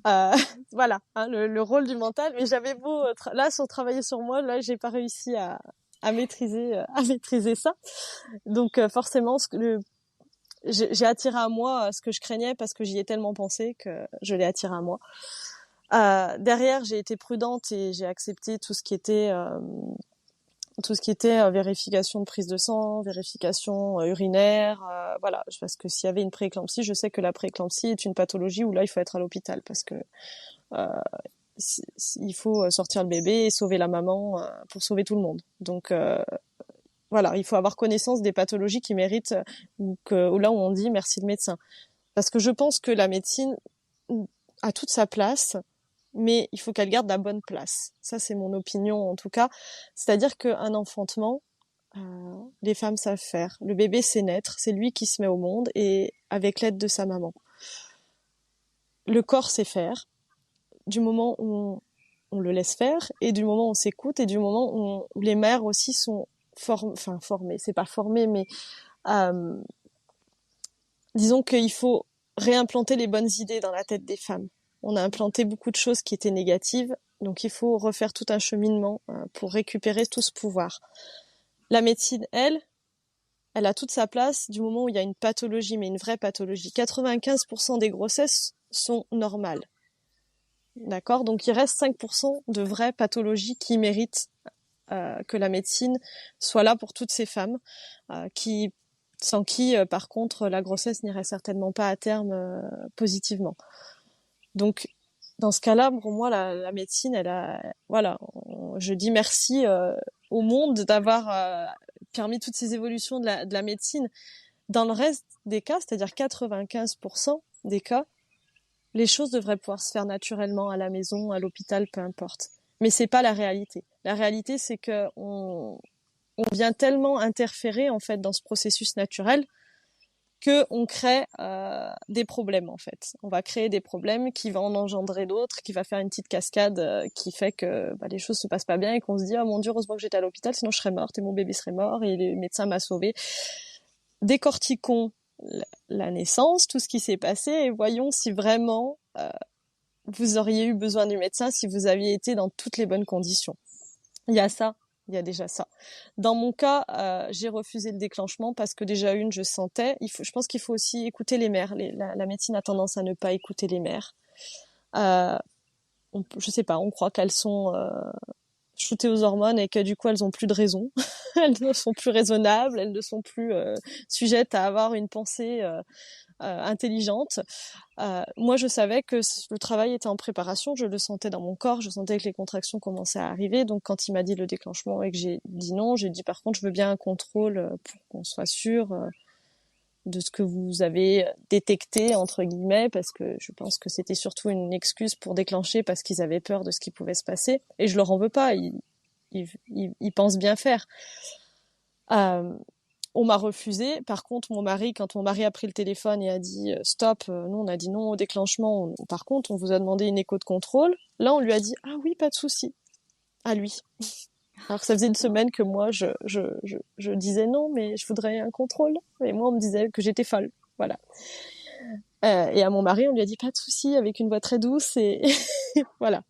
Euh, voilà, hein, le rôle du mental. Mais j'avais beau là sur travailler sur moi, là j'ai pas réussi à maîtriser ça. Donc forcément, j'ai attiré à moi ce que je craignais parce que j'y ai tellement pensé que je l'ai attiré à moi. Derrière, j'ai été prudente et j'ai accepté tout ce qui était vérification de prise de sang, vérification urinaire, voilà, parce que s'il y avait une prééclampsie, je sais que la prééclampsie est une pathologie où là il faut être à l'hôpital parce que euh, il faut sortir le bébé et sauver la maman pour sauver tout le monde. Donc voilà, il faut avoir connaissance des pathologies qui méritent ou là où on dit merci le médecin. Parce que je pense que la médecine a toute sa place, mais il faut qu'elle garde la bonne place. Ça, c'est mon opinion en tout cas. C'est-à-dire qu'un enfantement, les femmes savent faire. Le bébé sait naître, c'est lui qui se met au monde et avec l'aide de sa maman. Le corps sait faire. Du moment où on le laisse faire et du moment où on s'écoute et du moment où les mères aussi sont formées. C'est pas formées, mais disons qu'il faut réimplanter les bonnes idées dans la tête des femmes. On a implanté beaucoup de choses qui étaient négatives, donc il faut refaire tout un cheminement pour récupérer tout ce pouvoir. La médecine, elle a toute sa place du moment où il y a une pathologie, mais une vraie pathologie. 95% des grossesses sont normales. D'accord ? Donc il reste 5% de vraies pathologies qui méritent que la médecine soit là pour toutes ces femmes sans qui, par contre, la grossesse n'irait certainement pas à terme positivement. Donc, dans ce cas-là, pour moi, la médecine, je dis merci au monde d'avoir permis toutes ces évolutions de la médecine. Dans le reste des cas, c'est-à-dire 95% des cas, les choses devraient pouvoir se faire naturellement à la maison, à l'hôpital, peu importe. Mais c'est pas la réalité. La réalité, c'est que on vient tellement interférer en fait dans ce processus naturel que on crée des problèmes en fait. On va créer des problèmes qui vont en engendrer d'autres, qui va faire une petite cascade qui fait que les choses se passent pas bien et qu'on se dit oh mon Dieu, heureusement que j'étais à l'hôpital, sinon je serais morte et mon bébé serait mort et le médecin m'a sauvée. Décortiquons la naissance, tout ce qui s'est passé et voyons si vraiment vous auriez eu besoin du médecin si vous aviez été dans toutes les bonnes conditions. Il y a déjà ça. Dans mon cas, j'ai refusé le déclenchement parce que déjà je sentais. Je pense qu'il faut aussi écouter les mères. La médecine a tendance à ne pas écouter les mères. Je sais pas, on croit qu'elles sont shootées aux hormones et que du coup elles ont plus de raison. Elles ne sont plus raisonnables, elles ne sont plus sujettes à avoir une pensée intelligente. Moi, je savais que le travail était en préparation, je le sentais dans mon corps, je sentais que les contractions commençaient à arriver. Donc, quand il m'a dit le déclenchement et que j'ai dit non, j'ai dit par contre, je veux bien un contrôle pour qu'on soit sûr de ce que vous avez détecté, entre guillemets, parce que je pense que c'était surtout une excuse pour déclencher parce qu'ils avaient peur de ce qui pouvait se passer. Et je leur en veux pas, ils pensent bien faire. On m'a refusé. Par contre, quand mon mari a pris le téléphone et a dit stop, nous on a dit non au déclenchement. Par contre, on vous a demandé une écho de contrôle. Là, on lui a dit ah oui, pas de souci. À lui. Alors que ça faisait une semaine que moi je disais non, mais je voudrais un contrôle. Et moi, on me disait que j'étais folle. Voilà. Et à mon mari, on lui a dit pas de souci, avec une voix très douce et voilà.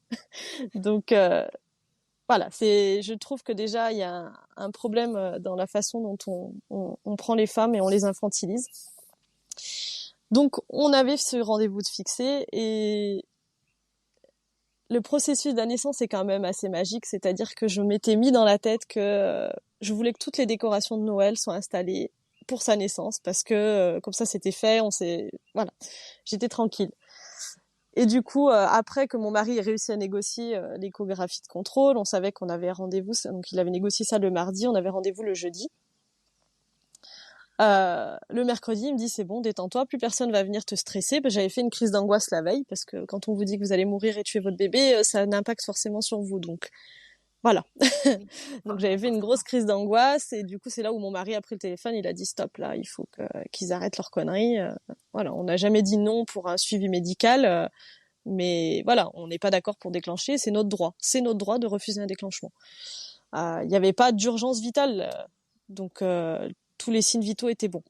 Donc voilà, je trouve que déjà il y a un problème dans la façon dont on prend les femmes et on les infantilise. Donc on avait ce rendez-vous de fixé et le processus de la naissance est quand même assez magique, c'est-à-dire que je m'étais mis dans la tête que je voulais que toutes les décorations de Noël soient installées pour sa naissance parce que comme ça c'était fait, voilà, j'étais tranquille. Et du coup, après que mon mari ait réussi à négocier l'échographie de contrôle, on savait qu'on avait rendez-vous, donc il avait négocié ça le mardi, on avait rendez-vous le jeudi. Le mercredi, il me dit c'est bon, détends-toi, plus personne va venir te stresser. J'avais fait une crise d'angoisse la veille parce que quand on vous dit que vous allez mourir et tuer votre bébé, ça a un impact forcément sur vous. Donc voilà. Donc j'avais fait une grosse crise d'angoisse et du coup c'est là où mon mari a pris le téléphone, il a dit stop là, il faut qu'ils arrêtent leurs conneries. Voilà, on n'a jamais dit non pour un suivi médical. Mais voilà, on n'est pas d'accord pour déclencher, c'est notre droit. C'est notre droit de refuser un déclenchement. Il n'y avait pas d'urgence vitale, donc tous les signes vitaux étaient bons.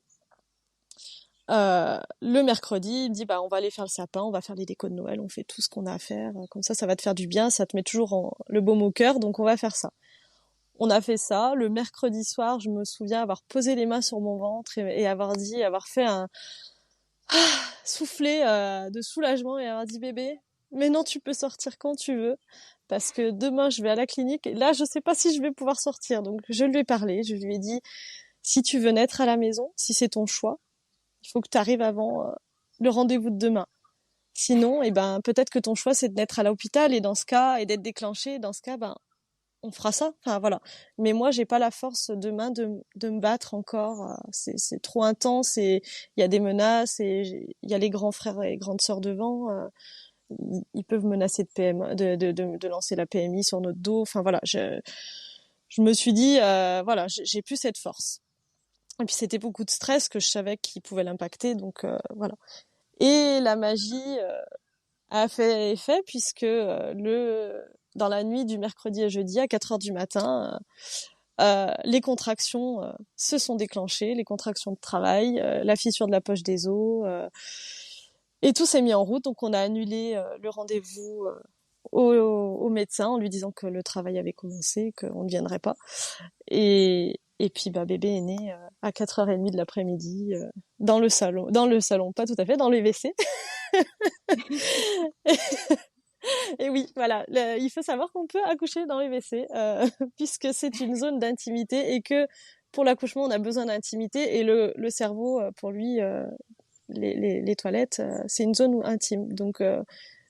Le mercredi, il me dit on va aller faire le sapin, on va faire les décos de Noël, on fait tout ce qu'on a à faire. Comme ça va te faire du bien, ça te met toujours le baume au cœur, donc on va faire ça. On a fait ça. Le mercredi soir, je me souviens avoir posé les mains sur mon ventre et avoir fait un souffler de soulagement et avoir dit bébé, maintenant tu peux sortir quand tu veux parce que demain je vais à la clinique et là je sais pas si je vais pouvoir sortir. Donc je lui ai parlé, je lui ai dit si tu veux naître à la maison, si c'est ton choix, Il faut que tu arrives avant le rendez-vous de demain. Sinon, peut-être que ton choix, c'est de naître à l'hôpital et d'être déclenché. Dans ce cas, on fera ça. Enfin, voilà. Mais moi, j'ai pas la force demain de me battre encore. C'est trop intense et il y a des menaces et il y a les grands frères et grandes sœurs devant. Ils peuvent menacer de PM, de lancer la PMI sur notre dos. Enfin, voilà. Je me suis dit, voilà, j'ai plus cette force. Et puis, c'était beaucoup de stress que je savais qu'il pouvait l'impacter. Donc, voilà. Et la magie a fait effet puisque dans la nuit du mercredi à jeudi à 4 heures du matin, les contractions se sont déclenchées, les contractions de travail, la fissure de la poche des os, et tout s'est mis en route. Donc on a annulé le rendez-vous au médecin en lui disant que le travail avait commencé, qu'on ne viendrait pas. Et puis bébé est né à 4h30 de l'après-midi dans le salon, pas tout à fait, dans le WC. Et oui, voilà, il faut savoir qu'on peut accoucher dans les WC puisque c'est une zone d'intimité et que pour l'accouchement on a besoin d'intimité et le cerveau pour lui les toilettes c'est une zone intime donc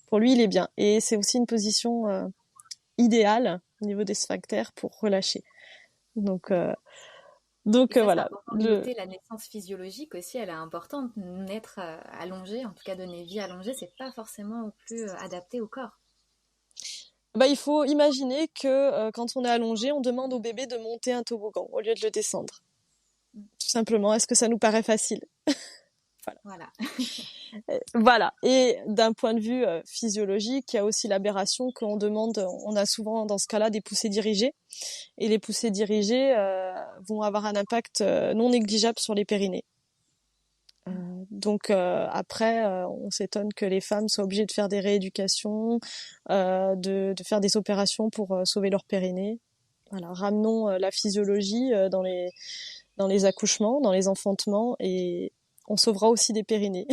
pour lui il est bien et c'est aussi une position idéale au niveau des sphincters pour relâcher donc Et ça, c'est voilà important de noter la naissance physiologique aussi, elle est importante. Naître allongé, en tout cas donner vie allongée, c'est pas forcément au plus adapté au corps. il faut imaginer que quand on est allongé, on demande au bébé de monter un toboggan au lieu de le descendre. Tout simplement, est-ce que ça nous paraît facile? Voilà. Voilà. Et d'un point de vue physiologique, il y a aussi l'aberration qu'on demande, on a souvent dans ce cas-là des poussées dirigées. Et les poussées dirigées vont avoir un impact non négligeable sur les périnées. Donc après, on s'étonne que les femmes soient obligées de faire des rééducations, de faire des opérations pour sauver leur périnée. Voilà, ramenons la physiologie dans les accouchements, dans les enfantements, et on sauvera aussi des périnées.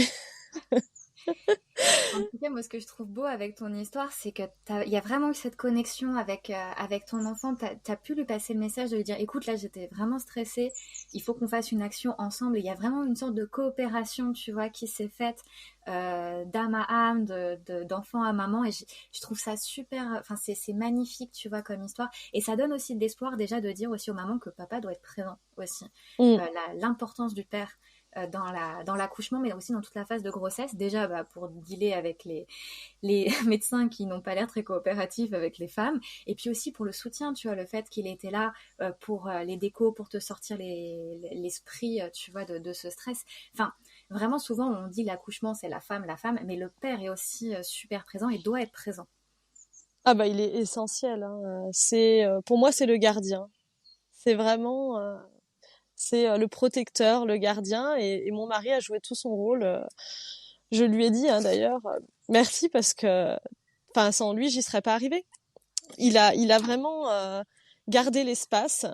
En tout cas, moi, ce que je trouve beau avec ton histoire, c'est que il y a vraiment eu cette connexion avec ton enfant. T'as pu lui passer le message de lui dire, écoute, là, j'étais vraiment stressée. Il faut qu'on fasse une action ensemble. Et il y a vraiment une sorte de coopération, tu vois, qui s'est faite d'âme à âme, d'enfant à maman. Et je trouve ça super. Enfin, c'est magnifique, tu vois, comme histoire. Et ça donne aussi de l'espoir déjà de dire aussi aux mamans que papa doit être présent aussi. Mm. L'importance du père dans l'accouchement, mais aussi dans toute la phase de grossesse. Déjà, pour dealer avec les médecins qui n'ont pas l'air très coopératifs avec les femmes. Et puis aussi pour le soutien, tu vois, le fait qu'il était là pour les décos, pour te sortir l'esprit, tu vois, de ce stress. Enfin, vraiment, souvent, on dit l'accouchement, c'est la femme, mais le père est aussi super présent et doit être présent. Ah il est essentiel. Hein. C'est pour moi, c'est le gardien. C'est vraiment c'est le protecteur, le gardien, et mon mari a joué tout son rôle. Je lui ai dit d'ailleurs, merci parce que, enfin, sans lui, j'y serais pas arrivée. Il a vraiment gardé l'espace,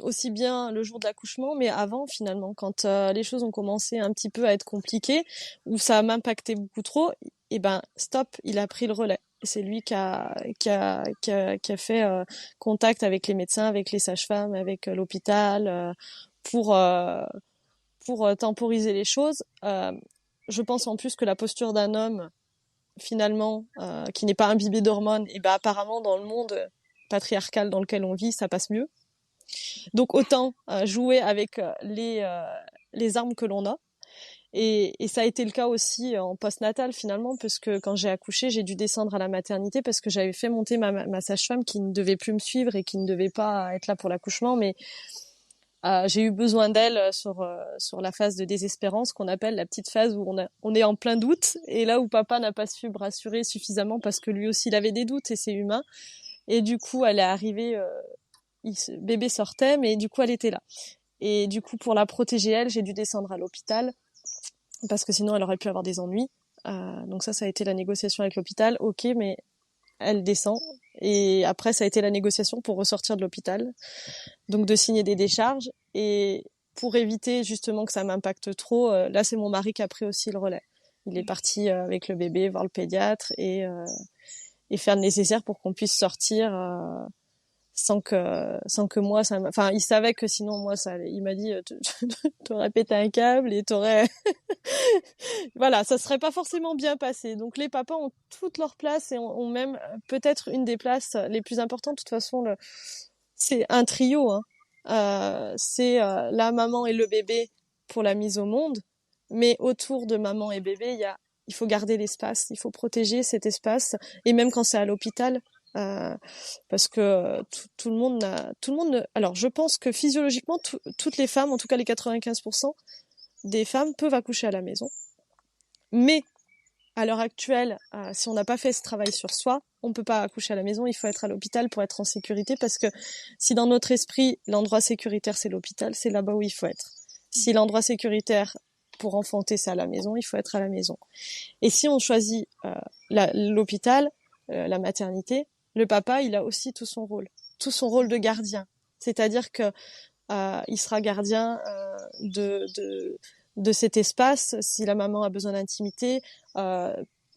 aussi bien le jour de l'accouchement, mais avant finalement, quand les choses ont commencé un petit peu à être compliquées, où ça m'impactait beaucoup trop, et stop, il a pris le relais. C'est lui qui a fait contact avec les médecins, avec les sages-femmes, avec l'hôpital, pour euh, pour temporiser les choses. Je pense en plus que la posture d'un homme, finalement, qui n'est pas imbibé d'hormones, et apparemment dans le monde patriarcal dans lequel on vit, ça passe mieux. Donc autant jouer avec les armes que l'on a. Et ça a été le cas aussi en postnatal finalement, parce que quand j'ai accouché, j'ai dû descendre à la maternité parce que j'avais fait monter ma sage-femme qui ne devait plus me suivre et qui ne devait pas être là pour l'accouchement, mais j'ai eu besoin d'elle sur la phase de désespérance qu'on appelle la petite phase où on est en plein doute et là où papa n'a pas su me rassurer suffisamment parce que lui aussi il avait des doutes et c'est humain. Et du coup, elle est arrivée, bébé sortait, mais du coup elle était là. Et du coup, pour la protéger elle, j'ai dû descendre à l'hôpital parce que sinon elle aurait pu avoir des ennuis. Donc ça a été la négociation avec l'hôpital. Ok, mais elle descend. Et après, ça a été la négociation pour ressortir de l'hôpital. Donc de signer des décharges. Et pour éviter justement que ça m'impacte trop, là c'est mon mari qui a pris aussi le relais. Il est parti avec le bébé voir le pédiatre et faire le nécessaire pour qu'on puisse sortir sans que moi enfin il savait que sinon moi il m'a dit t'aurais pété un câble et t'aurais voilà, ça serait pas forcément bien passé. Donc les papas ont toute leur place et ont même peut-être une des places les plus importantes. De toute façon, c'est un trio, hein. C'est la maman et le bébé pour la mise au monde, mais autour de maman et bébé, il faut garder l'espace, il faut protéger cet espace, et même quand c'est à l'hôpital, euh, parce que tout le monde, alors je pense que physiologiquement, toutes les femmes, en tout cas les 95% des femmes peuvent accoucher à la maison, mais à l'heure actuelle, si on n'a pas fait ce travail sur soi, on peut pas accoucher à la maison, il faut être à l'hôpital pour être en sécurité, parce que si dans notre esprit, l'endroit sécuritaire, c'est l'hôpital, c'est là-bas où il faut être. Si l'endroit sécuritaire pour enfanter, c'est à la maison, il faut être à la maison. Et si on choisit l'hôpital, la maternité, le papa, il a aussi tout son rôle de gardien. C'est-à-dire que il sera gardien de cet espace, si la maman a besoin d'intimité,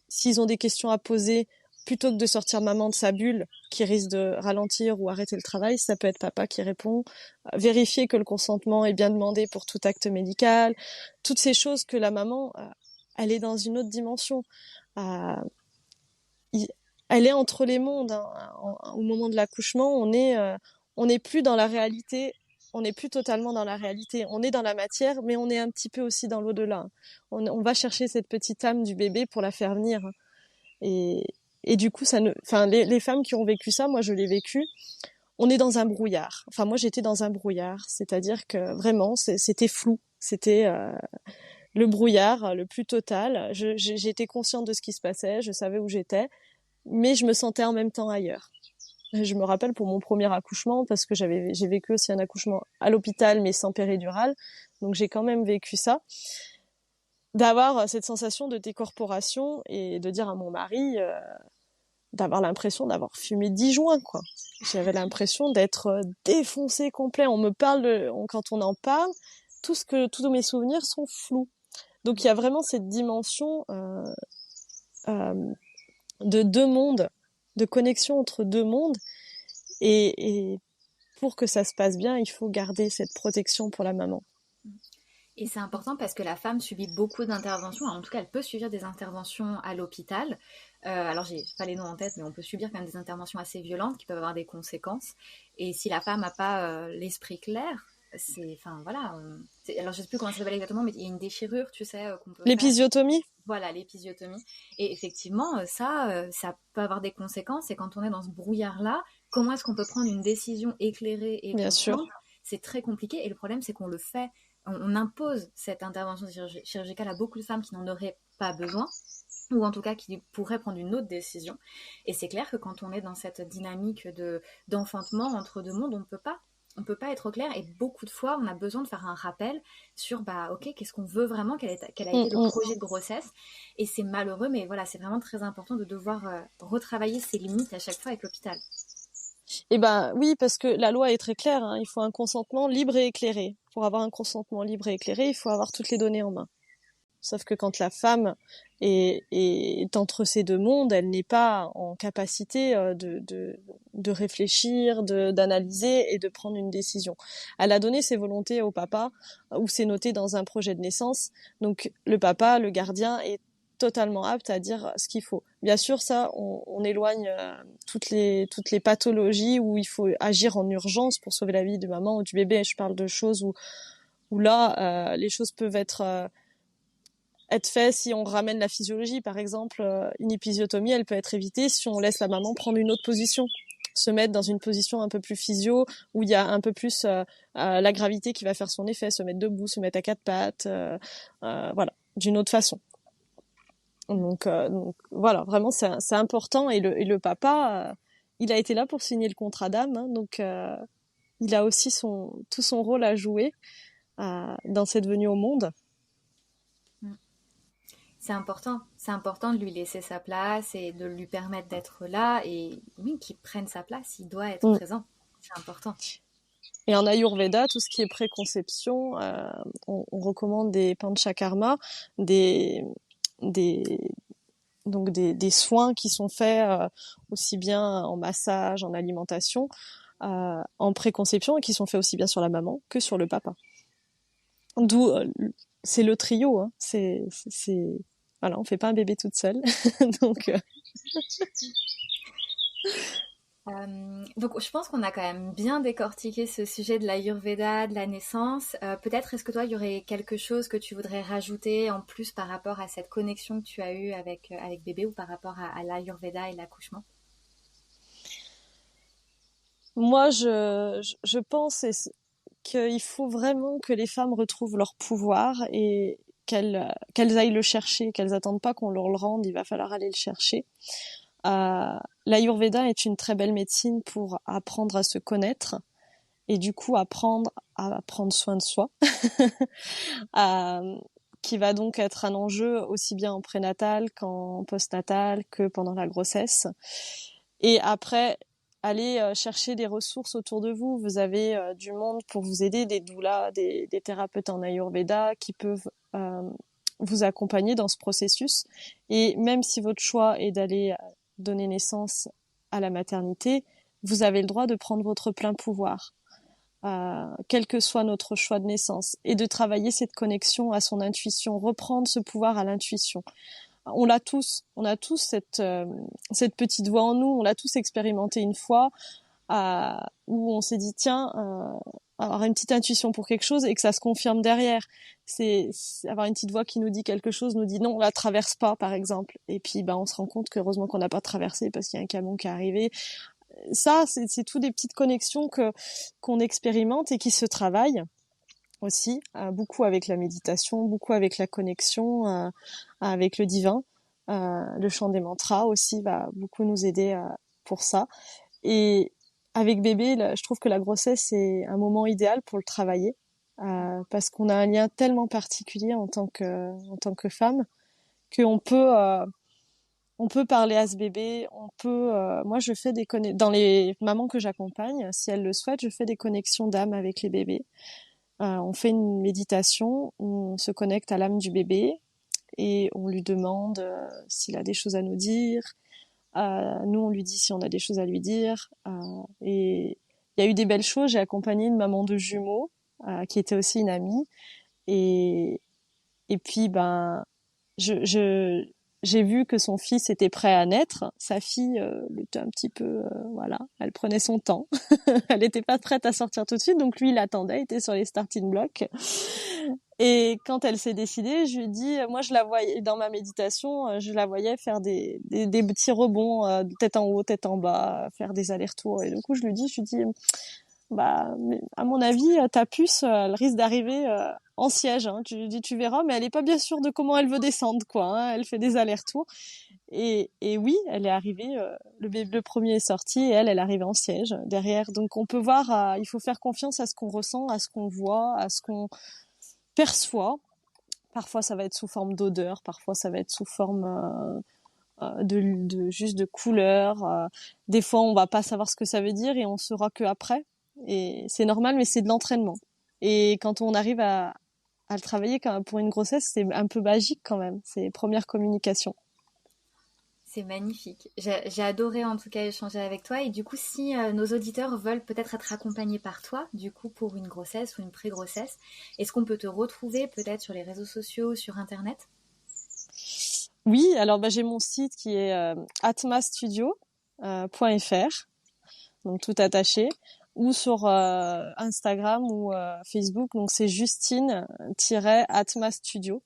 s'ils ont des questions à poser, plutôt que de sortir maman de sa bulle qui risque de ralentir ou arrêter le travail, ça peut être papa qui répond, vérifier que le consentement est bien demandé pour tout acte médical, toutes ces choses que la maman, elle est dans une autre dimension. Euh, Elle est entre les mondes, hein. Au moment de l'accouchement, on n'est plus dans la réalité, on n'est plus totalement dans la réalité. On est dans la matière, mais on est un petit peu aussi dans l'au-delà. On va chercher cette petite âme du bébé pour la faire venir. Et, et du coup, enfin, les femmes qui ont vécu ça, moi je l'ai vécu, on est dans un brouillard. Enfin, moi j'étais dans un brouillard, c'est-à-dire que vraiment, c'était flou. C'était le brouillard le plus total. J'étais consciente de ce qui se passait, je savais où j'étais, mais je me sentais en même temps ailleurs. Je me rappelle pour mon premier accouchement, parce que j'ai vécu aussi un accouchement à l'hôpital, mais sans péridurale, donc j'ai quand même vécu ça, d'avoir cette sensation de décorporation et de dire à mon mari, d'avoir l'impression d'avoir fumé 10 joints, quoi. J'avais l'impression d'être défoncée complet. Quand on en parle, tous mes souvenirs sont flous. Donc il y a vraiment cette dimension euh, de deux mondes, de connexion entre deux mondes, et pour que ça se passe bien, il faut garder cette protection pour la maman. Et c'est important parce que la femme subit beaucoup d'interventions. En tout cas, elle peut subir des interventions à l'hôpital. Alors, j'ai pas les noms en tête, mais on peut subir quand même des interventions assez violentes qui peuvent avoir des conséquences. Et si la femme n'a pas l'esprit clair, enfin voilà. Alors, je sais plus comment ça s'appelle exactement, mais il y a une déchirure, tu sais, qu'on peut faire. L'épisiotomie? Voilà, l'épisiotomie. Et effectivement, ça peut avoir des conséquences. Et quand on est dans ce brouillard-là, comment est-ce qu'on peut prendre une décision éclairée et Bien sûr. consciente? C'est très compliqué. Et le problème, c'est qu'on le fait, on impose cette intervention chirurgicale à beaucoup de femmes qui n'en auraient pas besoin, ou en tout cas qui pourraient prendre une autre décision. Et c'est clair que quand on est dans cette dynamique d'enfantement entre deux mondes, on peut pas être au clair, et beaucoup de fois on a besoin de faire un rappel sur ok, qu'est-ce qu'on veut vraiment, quel a été le projet de grossesse. Et c'est malheureux, mais voilà, c'est vraiment très important de devoir retravailler ses limites à chaque fois avec l'hôpital. Eh ben oui, parce que la loi est très claire, hein. Il faut un consentement libre et éclairé. Pour avoir un consentement libre et éclairé, il faut avoir toutes les données en main. Sauf que quand la femme est entre ces deux mondes, elle n'est pas en capacité de réfléchir, d'analyser et de prendre une décision. Elle a donné ses volontés au papa, ou c'est noté dans un projet de naissance. Donc le papa, le gardien, est totalement apte à dire ce qu'il faut. Bien sûr, ça, on éloigne toutes les pathologies où il faut agir en urgence pour sauver la vie de maman ou du bébé. Je parle de choses où là, les choses peuvent être fait si on ramène la physiologie. Par exemple, une épisiotomie, elle peut être évitée si on laisse la maman prendre une autre position, se mettre dans une position un peu plus physio, où il y a un peu plus la gravité qui va faire son effet, se mettre debout, se mettre à quatre pattes, voilà, d'une autre façon. Donc voilà, vraiment c'est important, et le papa, il a été là pour signer le contrat d'âme, hein, donc il a aussi tout son rôle à jouer dans cette venue au monde. C'est important de lui laisser sa place et de lui permettre d'être là, et oui, qu'il prenne sa place, il doit être présent, c'est important. Et en Ayurveda, tout ce qui est préconception, on recommande des panchakarma, donc des soins qui sont faits aussi bien en massage, en alimentation, en préconception et qui sont faits aussi bien sur la maman que sur le papa. D'où c'est le trio, hein. Voilà, on fait pas un bébé toute seule. Donc Donc, je pense qu'on a quand même bien décortiqué ce sujet de l'Ayurveda, de la naissance. Peut-être, est-ce que toi, il y aurait quelque chose que tu voudrais rajouter en plus par rapport à cette connexion que tu as eue avec bébé ou par rapport à l'Ayurveda et l'accouchement? moi, je pense qu'il faut vraiment que les femmes retrouvent leur pouvoir et qu'elles aillent le chercher, qu'elles attendent pas qu'on leur le rende. Il va falloir aller le chercher. L'Ayurveda est une très belle médecine pour apprendre à se connaître et du coup apprendre à prendre soin de soi, qui va donc être un enjeu aussi bien en prénatal qu'en postnatal que pendant la grossesse. Et après, allez chercher des ressources autour de vous. Vous avez du monde pour vous aider, des doulas, des thérapeutes en Ayurveda qui peuvent vous accompagner dans ce processus. Et même si votre choix est d'aller donner naissance à la maternité, vous avez le droit de prendre votre plein pouvoir, quel que soit notre choix de naissance, et de travailler cette connexion à son intuition, reprendre ce pouvoir à l'intuition. On a tous cette petite voix en nous, on l'a tous expérimenté une fois, où on s'est dit tiens, avoir une petite intuition pour quelque chose et que ça se confirme derrière. C'est avoir une petite voix qui nous dit quelque chose, nous dit non, on la traverse pas, par exemple. Et puis on se rend compte qu'heureusement qu'on n'a pas traversé parce qu'il y a un camion qui est arrivé. Ça, c'est tout des petites connexions qu'on expérimente et qui se travaillent aussi, beaucoup avec la méditation, beaucoup avec la connexion avec le divin. Le chant des mantras aussi va beaucoup nous aider pour ça. Et avec bébé, là, je trouve que la grossesse est un moment idéal pour le travailler, parce qu'on a un lien tellement particulier en tant que femme on peut parler à ce bébé, moi je fais dans les mamans que j'accompagne, si elles le souhaitent, je fais des connexions d'âme avec les bébés. On fait une méditation où on se connecte à l'âme du bébé et on lui demande s'il a des choses à nous dire. Nous, on lui dit si on a des choses à lui dire. Et il y a eu des belles choses. J'ai accompagné une maman de jumeaux qui était aussi une amie. Et, et puis, j'ai vu que son fils était prêt à naître. Sa fille était un petit peu, voilà, elle prenait son temps. Elle n'était pas prête à sortir tout de suite, donc lui, il attendait, il était sur les starting blocks. Et quand elle s'est décidée, je lui ai dit, moi je la voyais dans ma méditation, je la voyais faire des petits rebonds, tête en haut, tête en bas, faire des allers-retours. Et du coup, je lui dis, mais à mon avis, ta puce, elle risque d'arriver en siège. Hein. Tu verras, mais elle est pas bien sûre de comment elle veut descendre, quoi. Hein. Elle fait des allers-retours. Et oui, elle est arrivée. Le premier est sorti et elle est arrivée en siège derrière. Donc on peut voir, il faut faire confiance à ce qu'on ressent, à ce qu'on voit, à ce qu'on perçoit. Parfois, ça va être sous forme d'odeur, parfois, ça va être sous forme juste de couleur. Des fois, on va pas savoir ce que ça veut dire et on saura que après. Et c'est normal, mais c'est de l'entraînement. Et quand on arrive à le travailler pour une grossesse, c'est un peu magique quand même. C'est première communication. C'est magnifique. J'ai adoré en tout cas échanger avec toi. Et du coup, si nos auditeurs veulent peut-être être accompagnés par toi, du coup, pour une grossesse ou une pré-grossesse, est-ce qu'on peut te retrouver peut-être sur les réseaux sociaux, sur Internet? Oui, alors j'ai mon site qui est atmastudio.fr, donc tout attaché, ou sur Instagram ou Facebook, donc c'est Justine-atmastudio.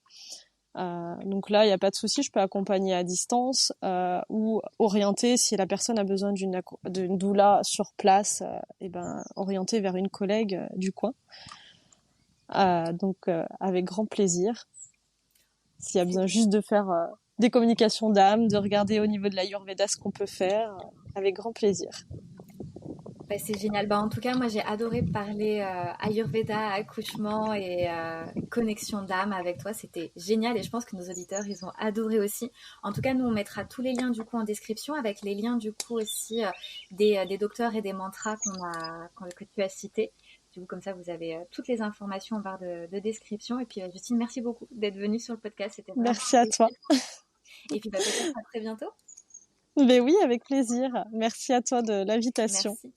Donc là, il n'y a pas de souci, je peux accompagner à distance ou orienter si la personne a besoin d'une doula sur place, orienter vers une collègue du coin. Donc avec grand plaisir. S'il y a besoin juste de faire des communications d'âme, de regarder au niveau de l'Ayurveda ce qu'on peut faire, avec grand plaisir. C'est génial. En tout cas, moi, j'ai adoré parler Ayurveda, accouchement et connexion d'âme avec toi. C'était génial et je pense que nos auditeurs, ils ont adoré aussi. En tout cas, nous, on mettra tous les liens du coup en description avec les liens du coup aussi des docteurs et des mantras que tu as cités. Du coup, comme ça, vous avez toutes les informations en barre de description. Et puis, Justine, merci beaucoup d'être venue sur le podcast. C'était vraiment Merci à toi. Et puis, peut-être à très bientôt. Mais oui, avec plaisir. Merci à toi de l'invitation. Merci.